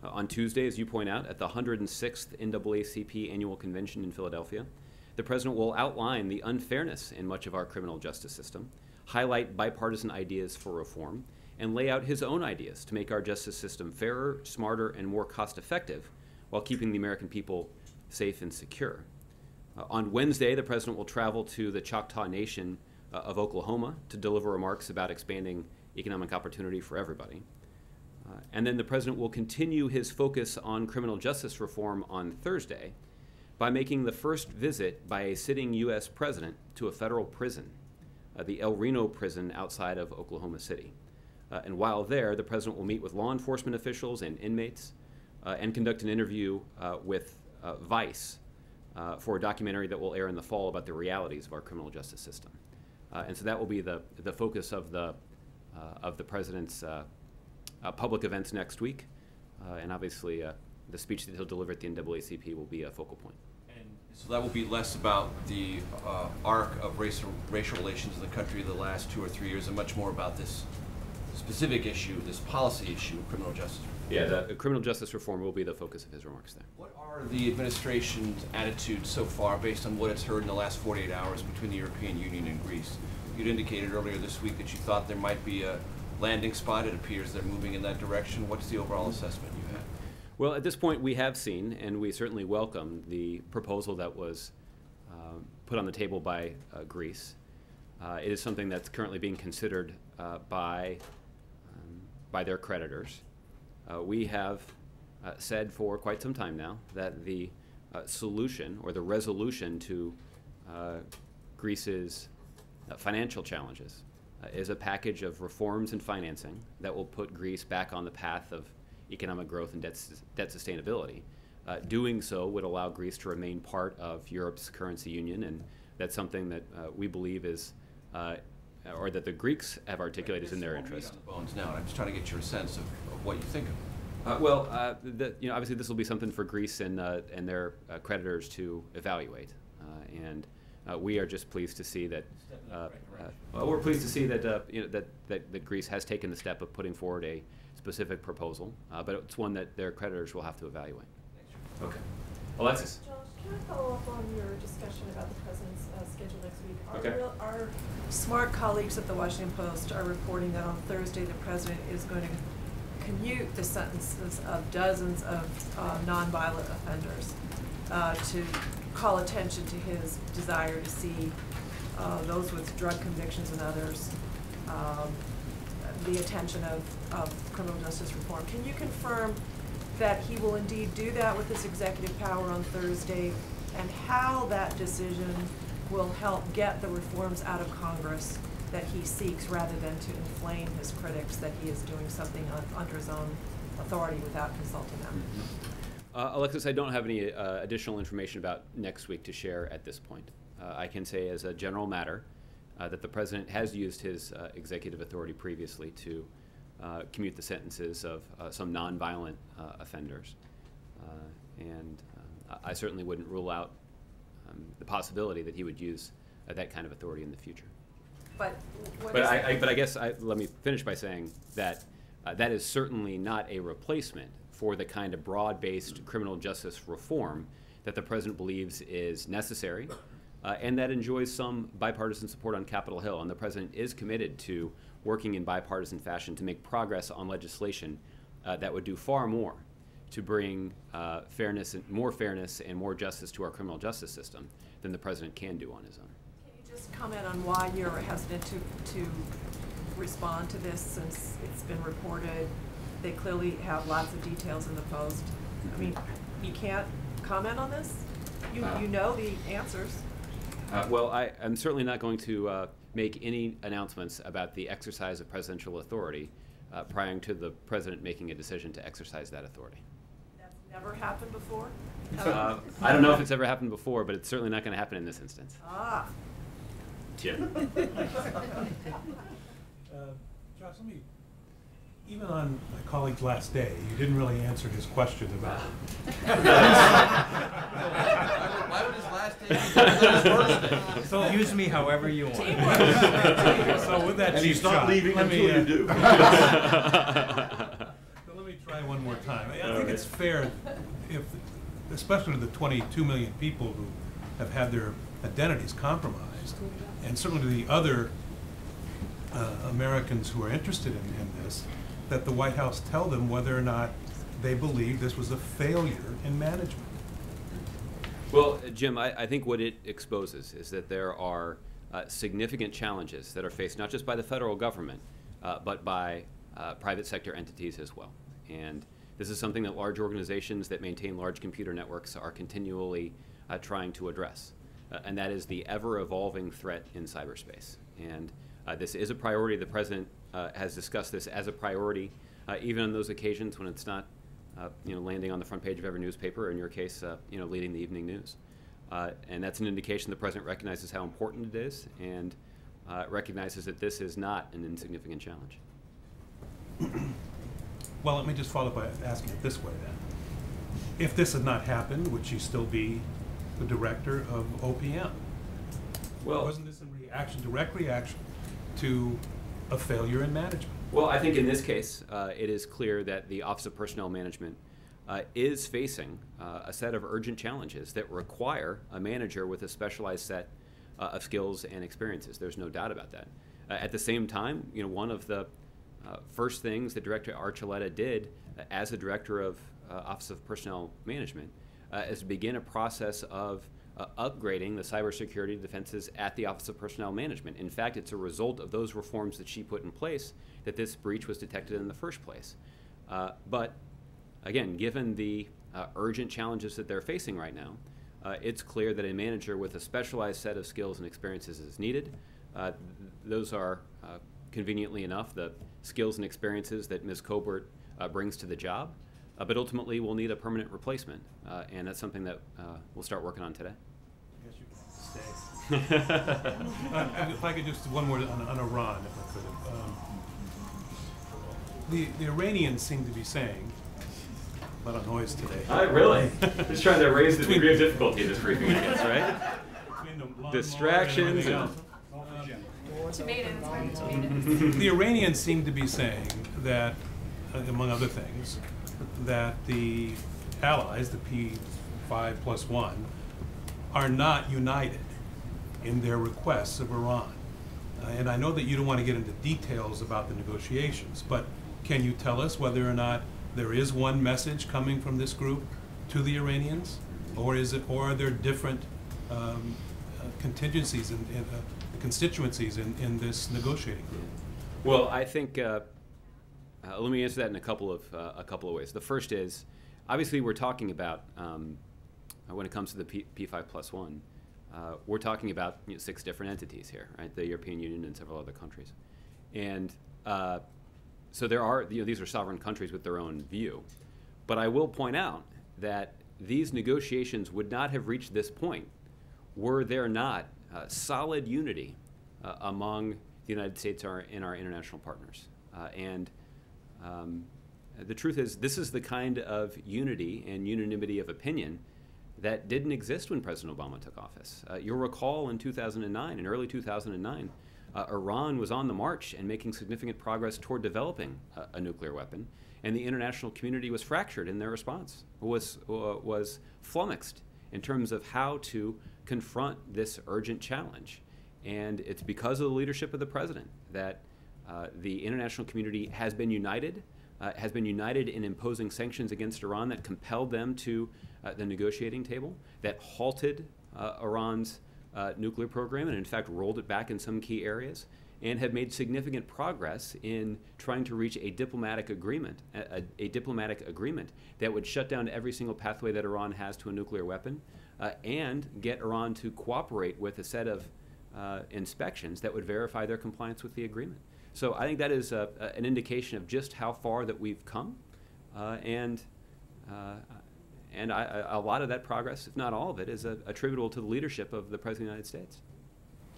On Tuesday, as you point out, at the 106th NAACP Annual Convention in Philadelphia, the President will outline the unfairness in much of our criminal justice system, highlight bipartisan ideas for reform, and lay out his own ideas to make our justice system fairer, smarter, and more cost-effective while keeping the American people safe and secure. On Wednesday, the President will travel to the Choctaw Nation of Oklahoma to deliver remarks about expanding economic opportunity for everybody. And then the President will continue his focus on criminal justice reform on Thursday by making the first visit by a sitting U.S. President to a federal prison, the El Reno prison outside of Oklahoma City. And while there, the President will meet with law enforcement officials and inmates and conduct an interview with Vice for a documentary that will air in the fall about the realities of our criminal justice system. And so that will be the focus of the President's public events next week. And obviously, the speech that he'll deliver at the NAACP will be a focal point. And so that will be less about the arc of racial relations in the country the last 2 or 3 years and much more about this specific issue, this policy issue of criminal justice. Yeah, the criminal justice reform will be the focus of his remarks there. What are the administration's attitudes so far based on what it's heard in the last 48 hours between the European Union and Greece? You'd indicated earlier this week that you thought there might be a landing spot. It appears they're moving in that direction. What's the overall assessment you have? Well, at this point, we have seen, and we certainly welcome, the proposal that was put on the table by Greece. It is something that's currently being considered by their creditors. We have said for quite some time now that the solution or the resolution to Greece's financial challenges is a package of reforms and financing that will put Greece back on the path of economic growth and debt sustainability. Doing so would allow Greece to remain part of Europe's currency union, and that's something that we believe is, or that the Greeks have articulated is in their interest. Bones now, I'm just trying to get your sense of what you think of it. Obviously this will be something for Greece and their creditors to evaluate, and we are just pleased to see that. We're pleased to see that that Greece has taken the step of putting forward a specific proposal, but it's one that their creditors will have to evaluate. Okay, Alexis. Josh, can I follow up on your discussion about the President's schedule next week? Our smart colleagues at the Washington Post are reporting that on Thursday the President is going to commute the sentences of dozens of nonviolent offenders to call attention to his desire to see those with drug convictions and others the attention of criminal justice reform. Can you confirm that he will indeed do that with his executive power on Thursday, and how that decision will help get the reforms out of Congress that he seeks, rather than to inflame his critics that he is doing something under his own authority without consulting them? Alexis, I don't have any additional information about next week to share at this point. I can say as a general matter that the President has used his executive authority previously to commute the sentences of some nonviolent offenders. And I certainly wouldn't rule out the possibility that he would use that kind of authority in the future. But I guess let me finish by saying that that is certainly not a replacement for the kind of broad-based criminal justice reform that the President believes is necessary and that enjoys some bipartisan support on Capitol Hill. And the President is committed to working in bipartisan fashion to make progress on legislation that would do far more to bring fairness and more justice to our criminal justice system than the President can do on his own. Can you just comment on why you're hesitant to respond to this, since it's been reported? They clearly have lots of details in the Post. I mean, you can't comment on this? You know the answers. Well, I'm certainly not going to make any announcements about the exercise of presidential authority prior to the President making a decision to exercise that authority. That's never happened before? I don't know if it's ever happened before, but it's certainly not going to happen in this instance. Ah. Jim. Josh, even on my colleague's last day, you didn't really answer his question about Why would his last day be different than his first day? So use me however you want. So with that, and he's not leaving until you do. So let me try one more time. I think it's fair, if, especially to the 22 million people who have had their identities compromised, and certainly to the other Americans who are interested in this, that the White House tell them whether or not they believe this was a failure in management. Well, Jim, I think what it exposes is that there are significant challenges that are faced not just by the federal government, but by private sector entities as well. And this is something that large organizations that maintain large computer networks are continually trying to address. And that is the ever-evolving threat in cyberspace. And this is a priority. The President has discussed this as a priority, even on those occasions when it's not landing on the front page of every newspaper, or in your case, leading the evening news. And that's an indication the President recognizes how important it is and recognizes that this is not an insignificant challenge. Well, let me just follow up by asking it this way then. If this had not happened, would she still be the director of OPM? Well, wasn't this in reaction, direct reaction to a failure in management? Well, I think in this case, it is clear that the Office of Personnel Management is facing a set of urgent challenges that require a manager with a specialized set of skills and experiences. There's no doubt about that. At the same time, one of the first things that Director Archuleta did as a director of Office of Personnel Management is to begin a process of upgrading the cybersecurity defenses at the Office of Personnel Management. In fact, it's a result of those reforms that she put in place that this breach was detected in the first place. But again, given the urgent challenges that they're facing right now, it's clear that a manager with a specialized set of skills and experiences is needed. Those are, conveniently enough, the skills and experiences that Ms. Colbert brings to the job. But ultimately, we'll need a permanent replacement, and that's something that we'll start working on today. I guess you can stay. If I could just, one more on Iran, if I could. The Iranians seem to be saying, a lot of noise today. Really? Just trying to raise the degree of difficulty of this briefing, I guess, right? Distractions. Tomatoes. The Iranians seem to be saying that, among other things, that the allies, the P5+1, are not united in their requests of Iran. And I know that you don't want to get into details about the negotiations, but can you tell us whether or not there is one message coming from this group to the Iranians, or are there different contingencies and constituencies in this negotiating group? Well, I think let me answer that in a couple of ways. The first is, obviously, we're talking about when it comes to the P5+1, we're talking about 6 different entities here, right? The European Union and several other countries, and so there are these are sovereign countries with their own view. But I will point out that these negotiations would not have reached this point were there not solid unity among the United States and our international partners. The truth is, this is the kind of unity and unanimity of opinion that didn't exist when President Obama took office. You'll recall in 2009, in early 2009, Iran was on the march and making significant progress toward developing a nuclear weapon, and the international community was fractured in their response, was flummoxed in terms of how to confront this urgent challenge. And it's because of the leadership of the President that the international community has been united in imposing sanctions against Iran that compelled them to the negotiating table, that halted Iran's nuclear program and in fact rolled it back in some key areas, and have made significant progress in trying to reach a diplomatic agreement, a diplomatic agreement that would shut down every single pathway that Iran has to a nuclear weapon, and get Iran to cooperate with a set of inspections that would verify their compliance with the agreement. So I think that is an indication of just how far that we've come, and a lot of that progress, if not all of it, is attributable to the leadership of the President of the United States.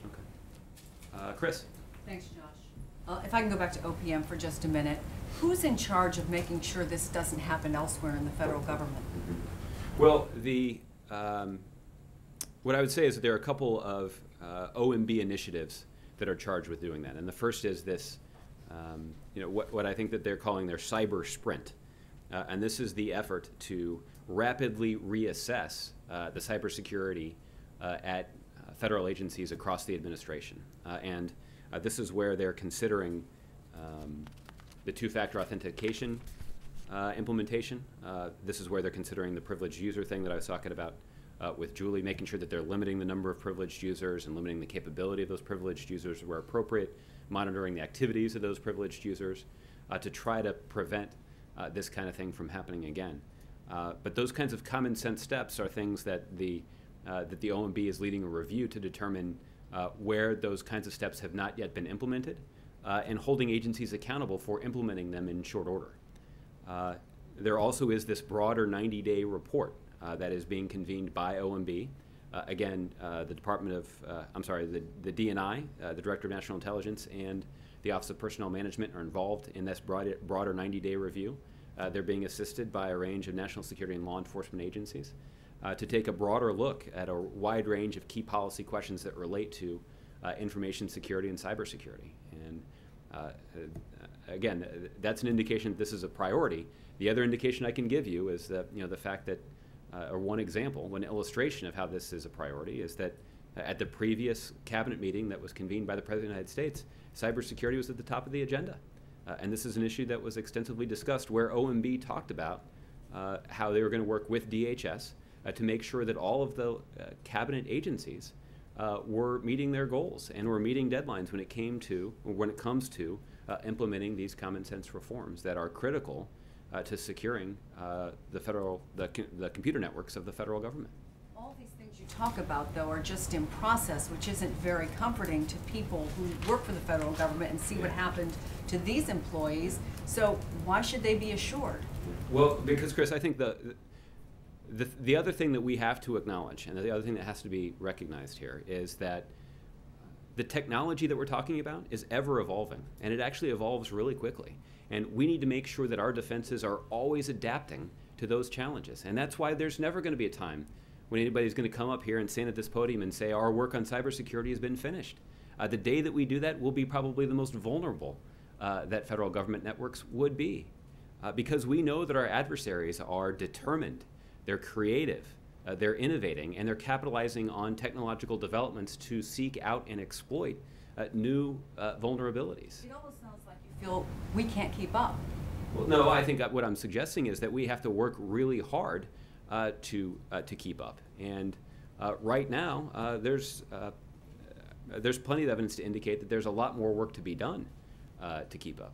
Okay. Chris. Thanks, Josh. If I can go back to OPM for just a minute, who's in charge of making sure this doesn't happen elsewhere in the federal government? Well, what I would say is that there are a couple of OMB initiatives that are charged with doing that. And the first is this, what I think that they're calling their cyber sprint. And this is the effort to rapidly reassess the cybersecurity at federal agencies across the administration. And this is where they're considering the two-factor authentication implementation. This is where they're considering the privileged user thing that I was talking about with Julie, making sure that they're limiting the number of privileged users and limiting the capability of those privileged users where appropriate, monitoring the activities of those privileged users to try to prevent this kind of thing from happening again. But those kinds of common sense steps are things that the OMB is leading a review to determine where those kinds of steps have not yet been implemented and holding agencies accountable for implementing them in short order. There also is this broader 90-day report that is being convened by OMB. Again, the Department of, the DNI, the Director of National Intelligence, and the Office of Personnel Management are involved in this broader 90-day review. They're being assisted by a range of national security and law enforcement agencies to take a broader look at a wide range of key policy questions that relate to information security and cybersecurity. And again, that's an indication that this is a priority. The other indication I can give you is that, the fact that, or one example, one illustration of how this is a priority is that at the previous cabinet meeting that was convened by the President of the United States, cybersecurity was at the top of the agenda. And this is an issue that was extensively discussed where OMB talked about how they were going to work with DHS to make sure that all of the cabinet agencies were meeting their goals and were meeting deadlines when it comes to implementing these common sense reforms that are critical to securing the computer networks of the federal government. All these things you talk about, though, are just in process, which isn't very comforting to people who work for the federal government and see what happened to these employees. So why should they be assured? Well, because, Chris, I think the other thing that we have to acknowledge, and the other thing that has to be recognized here, is that the technology that we're talking about is ever evolving, and it actually evolves really quickly. And we need to make sure that our defenses are always adapting to those challenges. And that's why there's never going to be a time when anybody's going to come up here and stand at this podium and say our work on cybersecurity has been finished. The day that we do that, we'll be probably the most vulnerable that federal government networks would be. Because we know that our adversaries are determined, they're creative, they're innovating, and they're capitalizing on technological developments to seek out and exploit new vulnerabilities. It almost sounds like you feel we can't keep up. Well, no, I think what I'm suggesting is that we have to work really hard to keep up. And right now, there's plenty of evidence to indicate that there's a lot more work to be done to keep up.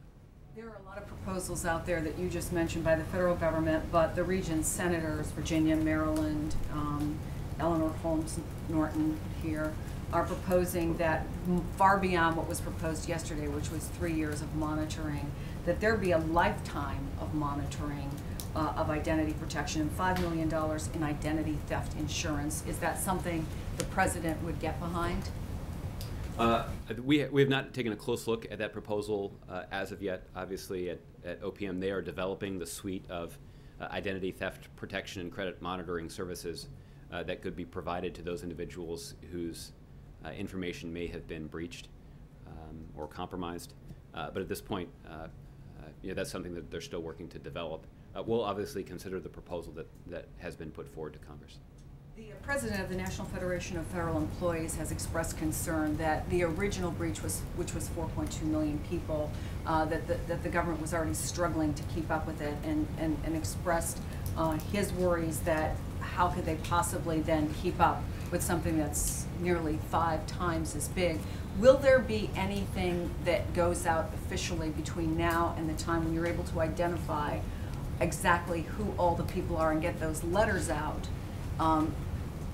There are a lot of proposals out there that you just mentioned by the federal government, but the region's senators, Virginia, Maryland, Eleanor Holmes Norton here, are proposing that far beyond what was proposed yesterday, which was 3 years of monitoring, that there be a lifetime of monitoring of identity protection and $5 million in identity theft insurance. Is that something the president would get behind? We have not taken a close look at that proposal as of yet. Obviously, at OPM, they are developing the suite of identity theft protection and credit monitoring services that could be provided to those individuals whose information may have been breached or compromised. But at this point, that's something that they're still working to develop. We'll obviously consider the proposal that has been put forward to Congress. The president of the National Federation of Federal Employees has expressed concern that the original breach, which was 4.2 million people, that the government was already struggling to keep up with it, and expressed his worries that how could they possibly then keep up with something that's nearly 5 times as big. Will there be anything that goes out officially between now and the time when you're able to identify exactly who all the people are and get those letters out,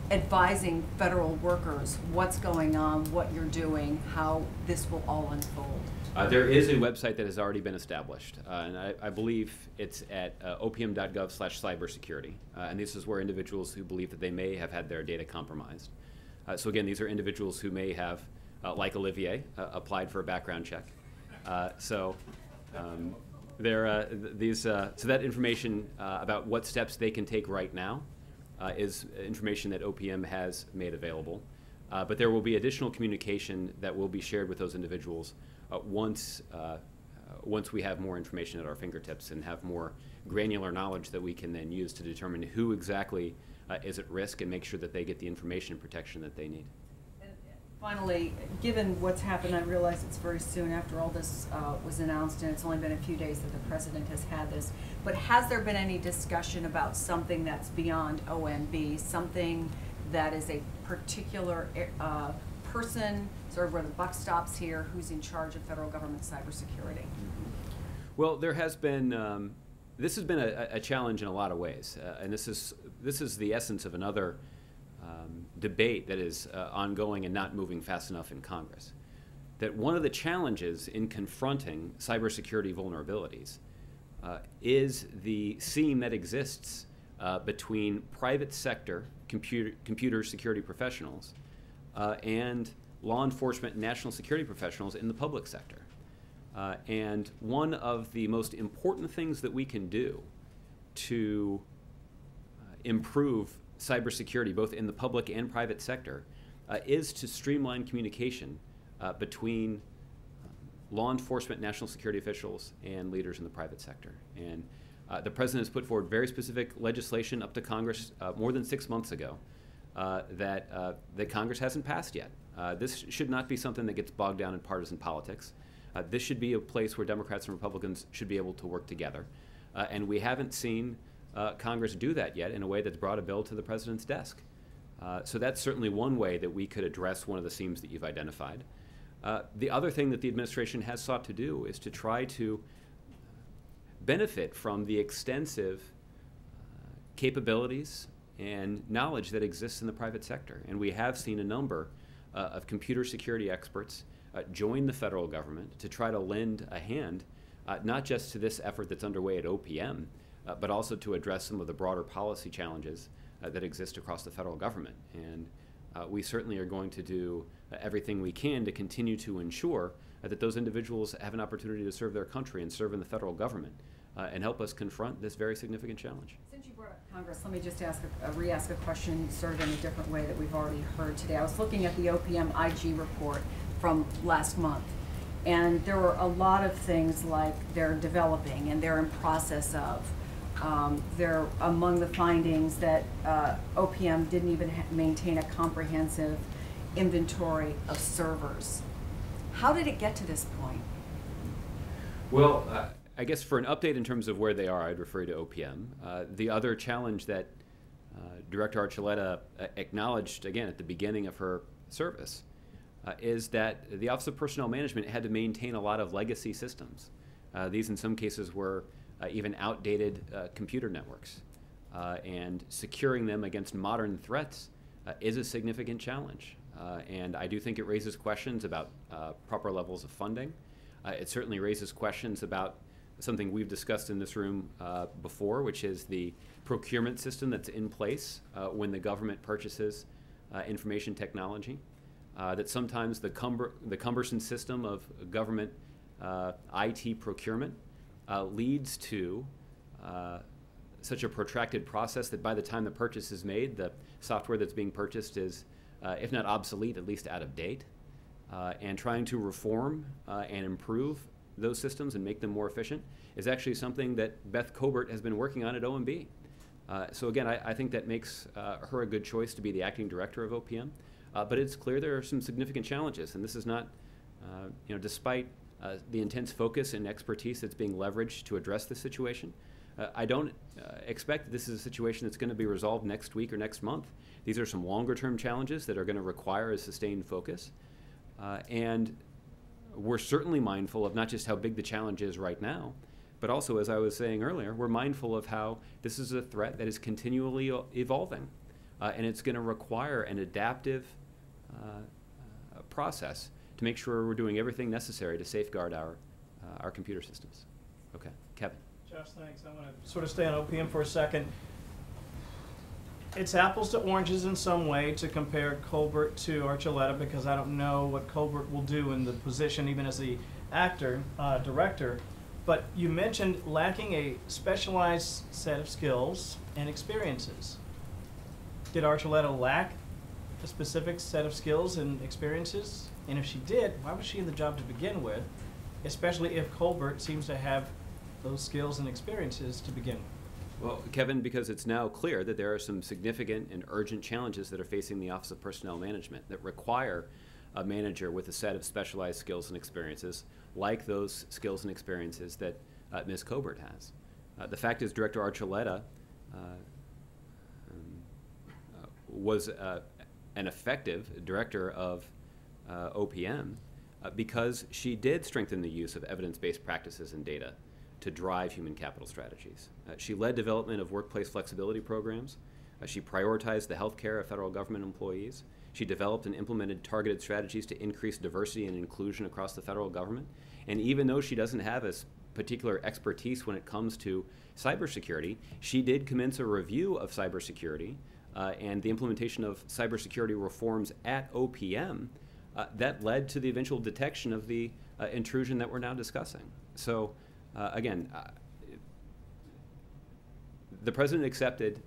advising federal workers what's going on, what you're doing, how this will all unfold? There is a website that has already been established, and I believe it's at opm.gov/cybersecurity. And this is where individuals who believe that they may have had their data compromised. So again, these are individuals who may have, like Olivier, applied for a background check. So that information about what steps they can take right now is information that OPM has made available. But there will be additional communication that will be shared with those individuals once once we have more information at our fingertips and have more granular knowledge that we can then use to determine who exactly is at risk and make sure that they get the information and protection that they need. And finally, given what's happened, I realize it's very soon after all this was announced, and it's only been a few days that the president has had this, but has there been any discussion about something that's beyond OMB, something that is a particular person, sort of where the buck stops here, who's in charge of federal government cybersecurity? Well, there has been, this has been a challenge in a lot of ways, and this is the essence of another debate that is ongoing and not moving fast enough in Congress. That one of the challenges in confronting cybersecurity vulnerabilities is the seam that exists between private sector computer security professionals and law enforcement and national security professionals in the public sector. And one of the most important things that we can do to improve cybersecurity, both in the public and private sector, is to streamline communication between law enforcement, national security officials, and leaders in the private sector. And the president has put forward very specific legislation up to Congress more than 6 months ago that Congress hasn't passed yet. This should not be something that gets bogged down in partisan politics. This should be a place where Democrats and Republicans should be able to work together. And we haven't seen Congress do that yet in a way that's brought a bill to the president's desk. So that's certainly one way that we could address one of the seams that you've identified. The other thing that the administration has sought to do is to try to benefit from the extensive capabilities and knowledge that exists in the private sector. And we have seen a number of computer security experts join the federal government to try to lend a hand, not just to this effort that's underway at OPM, but also to address some of the broader policy challenges that exist across the federal government. And we certainly are going to do everything we can to continue to ensure that those individuals have an opportunity to serve their country and serve in the federal government and help us confront this very significant challenge. Since you brought up Congress, let me just re-ask a question sort of in a different way that we've already heard today. I was looking at the OPM IG report from last month, and there were a lot of things like they're developing and they're in process of. They're among the findings that OPM didn't even maintain a comprehensive inventory of servers. How did it get to this point? Well, I guess for an update in terms of where they are, I'd refer you to OPM. The other challenge that Director Archuleta acknowledged, again, at the beginning of her service, is that the Office of Personnel Management had to maintain a lot of legacy systems. These, in some cases, were even outdated computer networks. And securing them against modern threats is a significant challenge. And I do think it raises questions about proper levels of funding. It certainly raises questions about something we've discussed in this room before, which is the procurement system that's in place when the government purchases information technology. That sometimes the cumbersome system of government IT procurement leads to such a protracted process that by the time the purchase is made, the software that's being purchased is, if not obsolete, at least out of date. And trying to reform and improve those systems and make them more efficient is actually something that Beth Cobert has been working on at OMB. So again, I think that makes her a good choice to be the acting director of OPM. But it's clear there are some significant challenges, and this is not, despite the intense focus and expertise that's being leveraged to address this situation, I don't expect that this is a situation that's going to be resolved next week or next month. These are some longer-term challenges that are going to require a sustained focus. And we're certainly mindful of not just how big the challenge is right now, but also, as I was saying earlier, we're mindful of how this is a threat that is continually evolving. And it's going to require an adaptive process to make sure we're doing everything necessary to safeguard our computer systems. Okay, Kevin. Josh, thanks. I want to sort of stay on OPM for a second. It's apples to oranges in some way to compare Colbert to Archuleta, because I don't know what Colbert will do in the position, even as the director. But you mentioned lacking a specialized set of skills and experiences. Did Archuleta lack a specific set of skills and experiences? And if she did, why was she in the job to begin with? especially if Colbert seems to have those skills and experiences to begin with? Well, Kevin, because it's now clear that there are some significant and urgent challenges that are facing the Office of Personnel Management that require a manager with a set of specialized skills and experiences, like those skills and experiences that Ms. Colbert has. The fact is, Director Archuleta was an effective director of OPM because she did strengthen the use of evidence-based practices and data to drive human capital strategies. She led development of workplace flexibility programs. She prioritized the health care of federal government employees. She developed and implemented targeted strategies to increase diversity and inclusion across the federal government. And even though she doesn't have a particular expertise when it comes to cybersecurity, she did commence a review of cybersecurity and the implementation of cybersecurity reforms at OPM that led to the eventual detection of the intrusion that we're now discussing. So again, the President accepted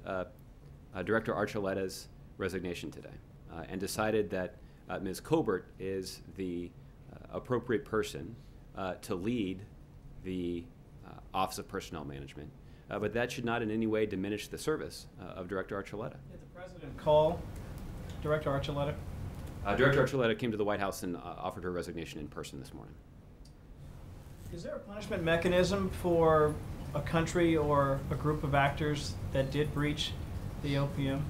Director Archuleta's resignation today and decided that Ms. Colbert is the appropriate person to lead the Office of Personnel Management. But that should not in any way diminish the service of Director Archuleta. Did the President call Director Archuleta? Director Archuleta came to the White House and offered her resignation in person this morning. Is there a punishment mechanism for a country or a group of actors that did breach the OPM?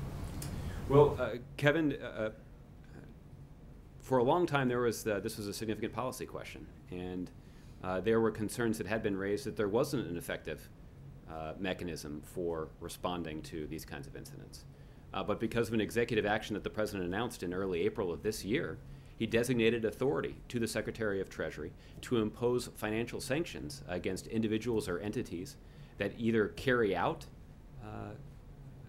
Well, Kevin, for a long time this was a significant policy question, and there were concerns that had been raised that there wasn't an effective mechanism for responding to these kinds of incidents. But because of an executive action that the President announced in early April of this year, he designated authority to the Secretary of Treasury to impose financial sanctions against individuals or entities that either carry out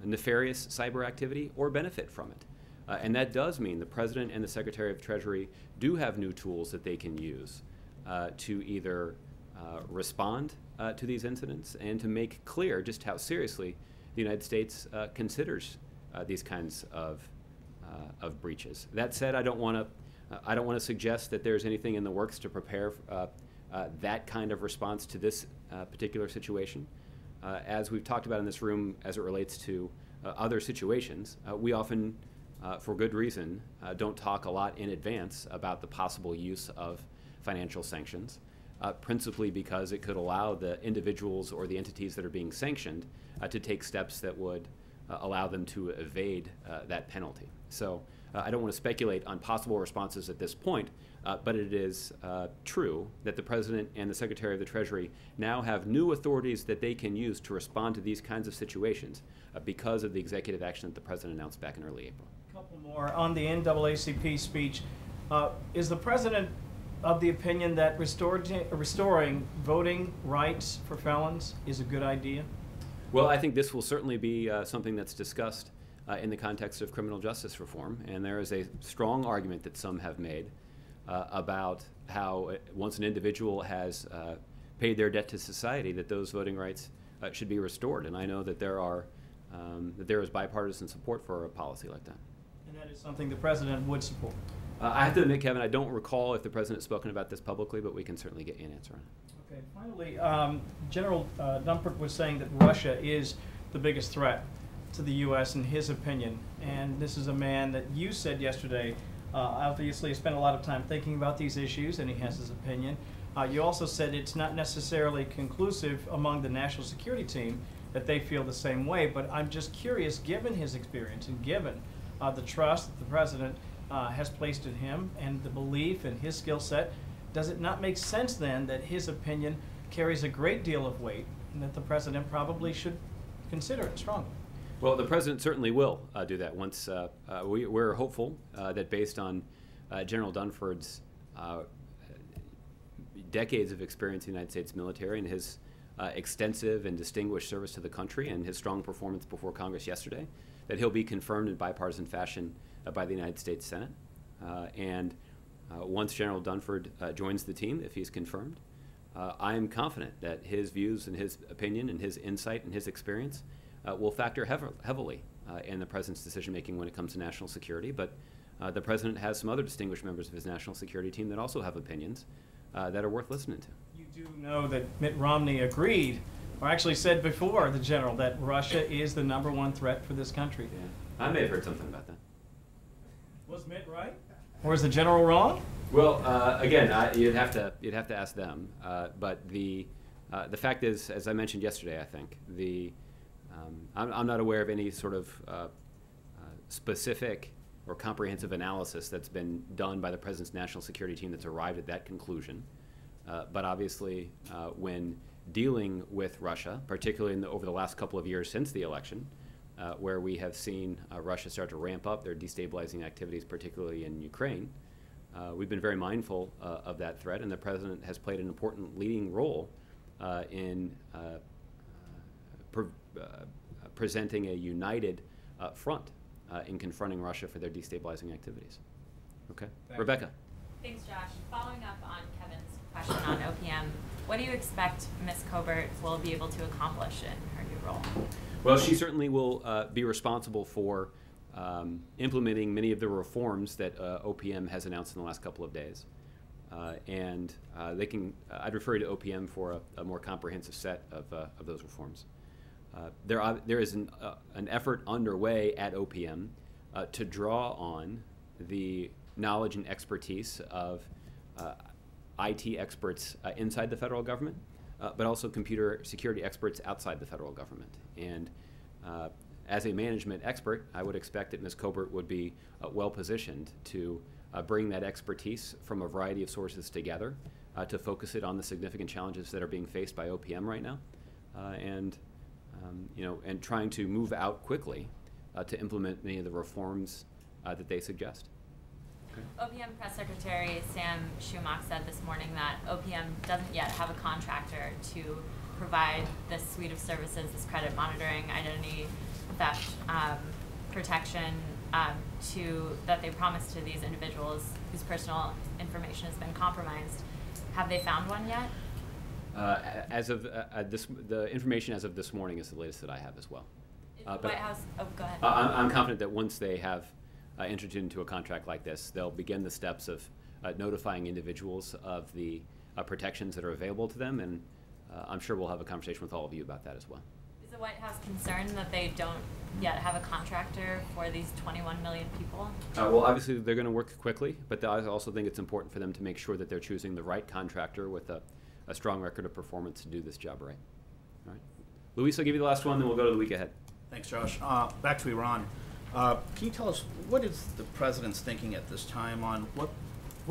nefarious cyber activity or benefit from it. And that does mean the President and the Secretary of Treasury do have new tools that they can use to either respond to these incidents and to make clear just how seriously the United States considers these kinds of breaches. That said, I don't want to suggest that there's anything in the works to prepare that kind of response to this particular situation. As we've talked about in this room as it relates to other situations, we often, for good reason, don't talk a lot in advance about the possible use of financial sanctions, principally because it could allow the individuals or the entities that are being sanctioned to take steps that would allow them to evade that penalty. So I don't want to speculate on possible responses at this point, but it is true that the President and the Secretary of the Treasury now have new authorities that they can use to respond to these kinds of situations because of the executive action that the President announced back in early April. A couple more. On the NAACP speech, is the President of the opinion that restoring voting rights for felons is a good idea? Well, I think this will certainly be something that's discussed in the context of criminal justice reform, and there is a strong argument that some have made about how once an individual has paid their debt to society, that those voting rights should be restored. And I know that there is bipartisan support for a policy like that. And that is something the President would support? I have to admit, Kevin, I don't recall if the President has spoken about this publicly, but we can certainly get you an answer on it. Okay, finally, General Dunford was saying that Russia is the biggest threat to the U.S. in his opinion, and this is a man that you said yesterday obviously has spent a lot of time thinking about these issues, and he has his opinion. You also said it's not necessarily conclusive among the national security team that they feel the same way, but I'm just curious, given his experience and given the trust that the President has placed in him and the belief in his skill set, does it not make sense then that his opinion carries a great deal of weight and that the President probably should consider it strongly? Well, the President certainly will do that once we're hopeful that based on General Dunford's decades of experience in the United States military and his extensive and distinguished service to the country and his strong performance before Congress yesterday, that he'll be confirmed in bipartisan fashion by the United States Senate. And once General Dunford joins the team, if he's confirmed, I am confident that his views and his opinion and his insight and his experience will factor heavily in the President's decision-making when it comes to national security. But the President has some other distinguished members of his national security team that also have opinions that are worth listening to. You do know that Mitt Romney agreed, or actually said before the general, that Russia is the #1 threat for this country. Yeah. I may have heard something about that. Was Mitt right? Or is the general wrong? Well, again, you'd have to ask them. But the fact is, as I mentioned yesterday, I think I'm not aware of any sort of specific or comprehensive analysis that's been done by the president's national security team that's arrived at that conclusion. But obviously, when dealing with Russia, particularly over the last couple of years since the election, where we have seen Russia start to ramp up their destabilizing activities, particularly in Ukraine, we've been very mindful of that threat, and the president has played an important leading role in presenting a united front in confronting Russia for their destabilizing activities. Okay, Rebecca. Thanks, Josh. Following up on Kevin's question on OPM, what do you expect Ms. Cobert will be able to accomplish in her new role? Well, she certainly will be responsible for implementing many of the reforms that OPM has announced in the last couple of days. And I'd refer you to OPM for a more comprehensive set of those reforms. There is an effort underway at OPM to draw on the knowledge and expertise of IT experts inside the federal government, but also computer security experts outside the federal government. And as a management expert, I would expect that Ms. Cobert would be well positioned to bring that expertise from a variety of sources together to focus it on the significant challenges that are being faced by OPM right now, and trying to move out quickly to implement many of the reforms that they suggest. OPM Press Secretary Sam Schumacher said this morning that OPM doesn't yet have a contractor to provide this suite of services, this credit monitoring, identity theft protection that they promised to these individuals whose personal information has been compromised. Have they found one yet? As of the information as of this morning is the latest that I have as well. White House. Oh, go ahead. I'm confident that once they have entered into a contract like this, they'll begin the steps of notifying individuals of the protections that are available to them, and I'm sure we'll have a conversation with all of you about that as well. Is the White House concerned that they don't yet have a contractor for these 21 million people? Well, obviously they're going to work quickly, but I also think it's important for them to make sure that they're choosing the right contractor with a strong record of performance to do this job right. All right. Luis, I'll give you the last one, then we'll go to the week ahead. Thanks, Josh. Back to Iran. Can you tell us what is the president's thinking at this time on what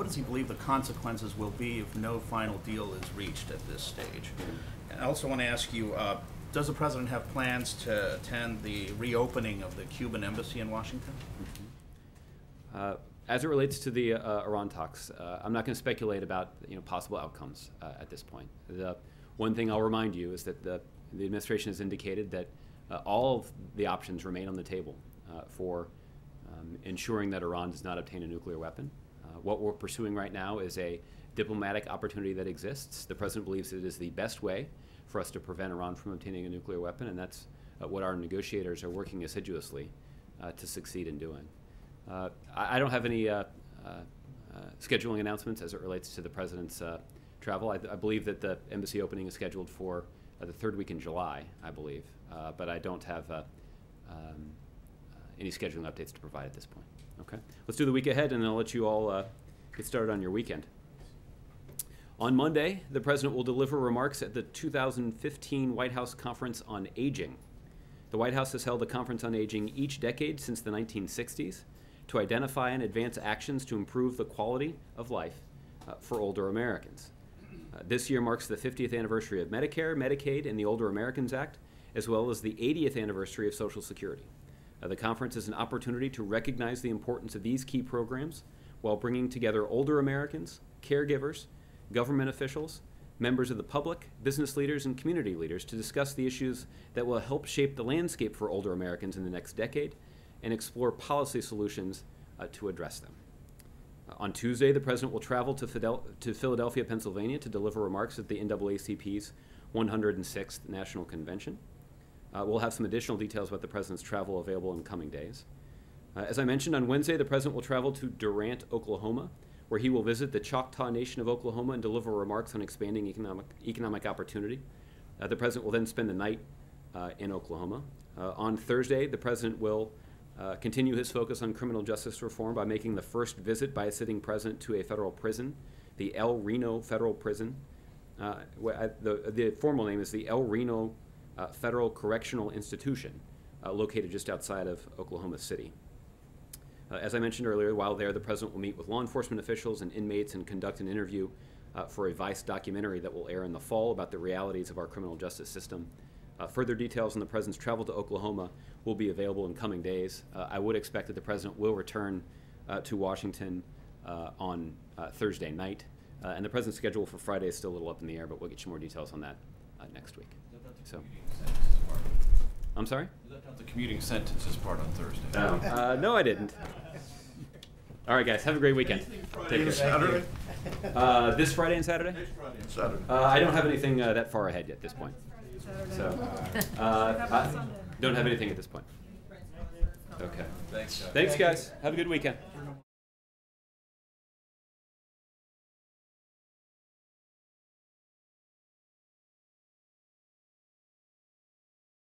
does he believe the consequences will be if no final deal is reached at this stage? And I also want to ask you, does the president have plans to attend the reopening of the Cuban embassy in Washington? As it relates to the Iran talks, I'm not going to speculate about possible outcomes at this point. The one thing I'll remind you is that the administration has indicated that all of the options remain on the table for ensuring that Iran does not obtain a nuclear weapon. What we're pursuing right now is a diplomatic opportunity that exists. The president believes it is the best way for us to prevent Iran from obtaining a nuclear weapon, and that's what our negotiators are working assiduously to succeed in doing. I don't have any scheduling announcements as it relates to the president's travel. I believe that the embassy opening is scheduled for the third week in July, I believe, but I don't have any scheduling updates to provide at this point. Okay, let's do the week ahead, and then I'll let you all get started on your weekend. On Monday, the president will deliver remarks at the 2015 White House Conference on Aging. The White House has held a conference on aging each decade since the 1960s to identify and advance actions to improve the quality of life for older Americans. This year marks the 50th anniversary of Medicare, Medicaid, and the Older Americans Act, as well as the 80th anniversary of Social Security. The conference is an opportunity to recognize the importance of these key programs while bringing together older Americans, caregivers, government officials, members of the public, business leaders, and community leaders to discuss the issues that will help shape the landscape for older Americans in the next decade and explore policy solutions to address them. On Tuesday, the president will travel to Philadelphia, Pennsylvania to deliver remarks at the NAACP's 106th National Convention. We'll have some additional details about the president's travel available in coming days. As I mentioned, on Wednesday, the president will travel to Durant, Oklahoma, where he will visit the Choctaw Nation of Oklahoma and deliver remarks on expanding economic opportunity. The President will then spend the night in Oklahoma. On Thursday, the President will continue his focus on criminal justice reform by making the first visit by a sitting President to a federal prison, the El Reno Federal Prison. The formal name is the El Reno Federal Correctional Institution, located just outside of Oklahoma City. As I mentioned earlier, while there, the President will meet with law enforcement officials and inmates and conduct an interview for a Vice documentary that will air in the fall about the realities of our criminal justice system. Further details on the President's travel to Oklahoma will be available in coming days. I would expect that the President will return to Washington on Thursday night. And the President's schedule for Friday is still a little up in the air, but we'll get you more details on that next week. So, I'm sorry? You left out the commuting sentences part on Thursday. No, I didn't. All right, guys, have a great weekend. Friday and Saturday? This Friday and Saturday? Next Friday and Saturday. I don't have anything that far ahead yet at this point. So, I don't have anything at this point. Okay. Thanks, Thanks, guys. Have a good weekend.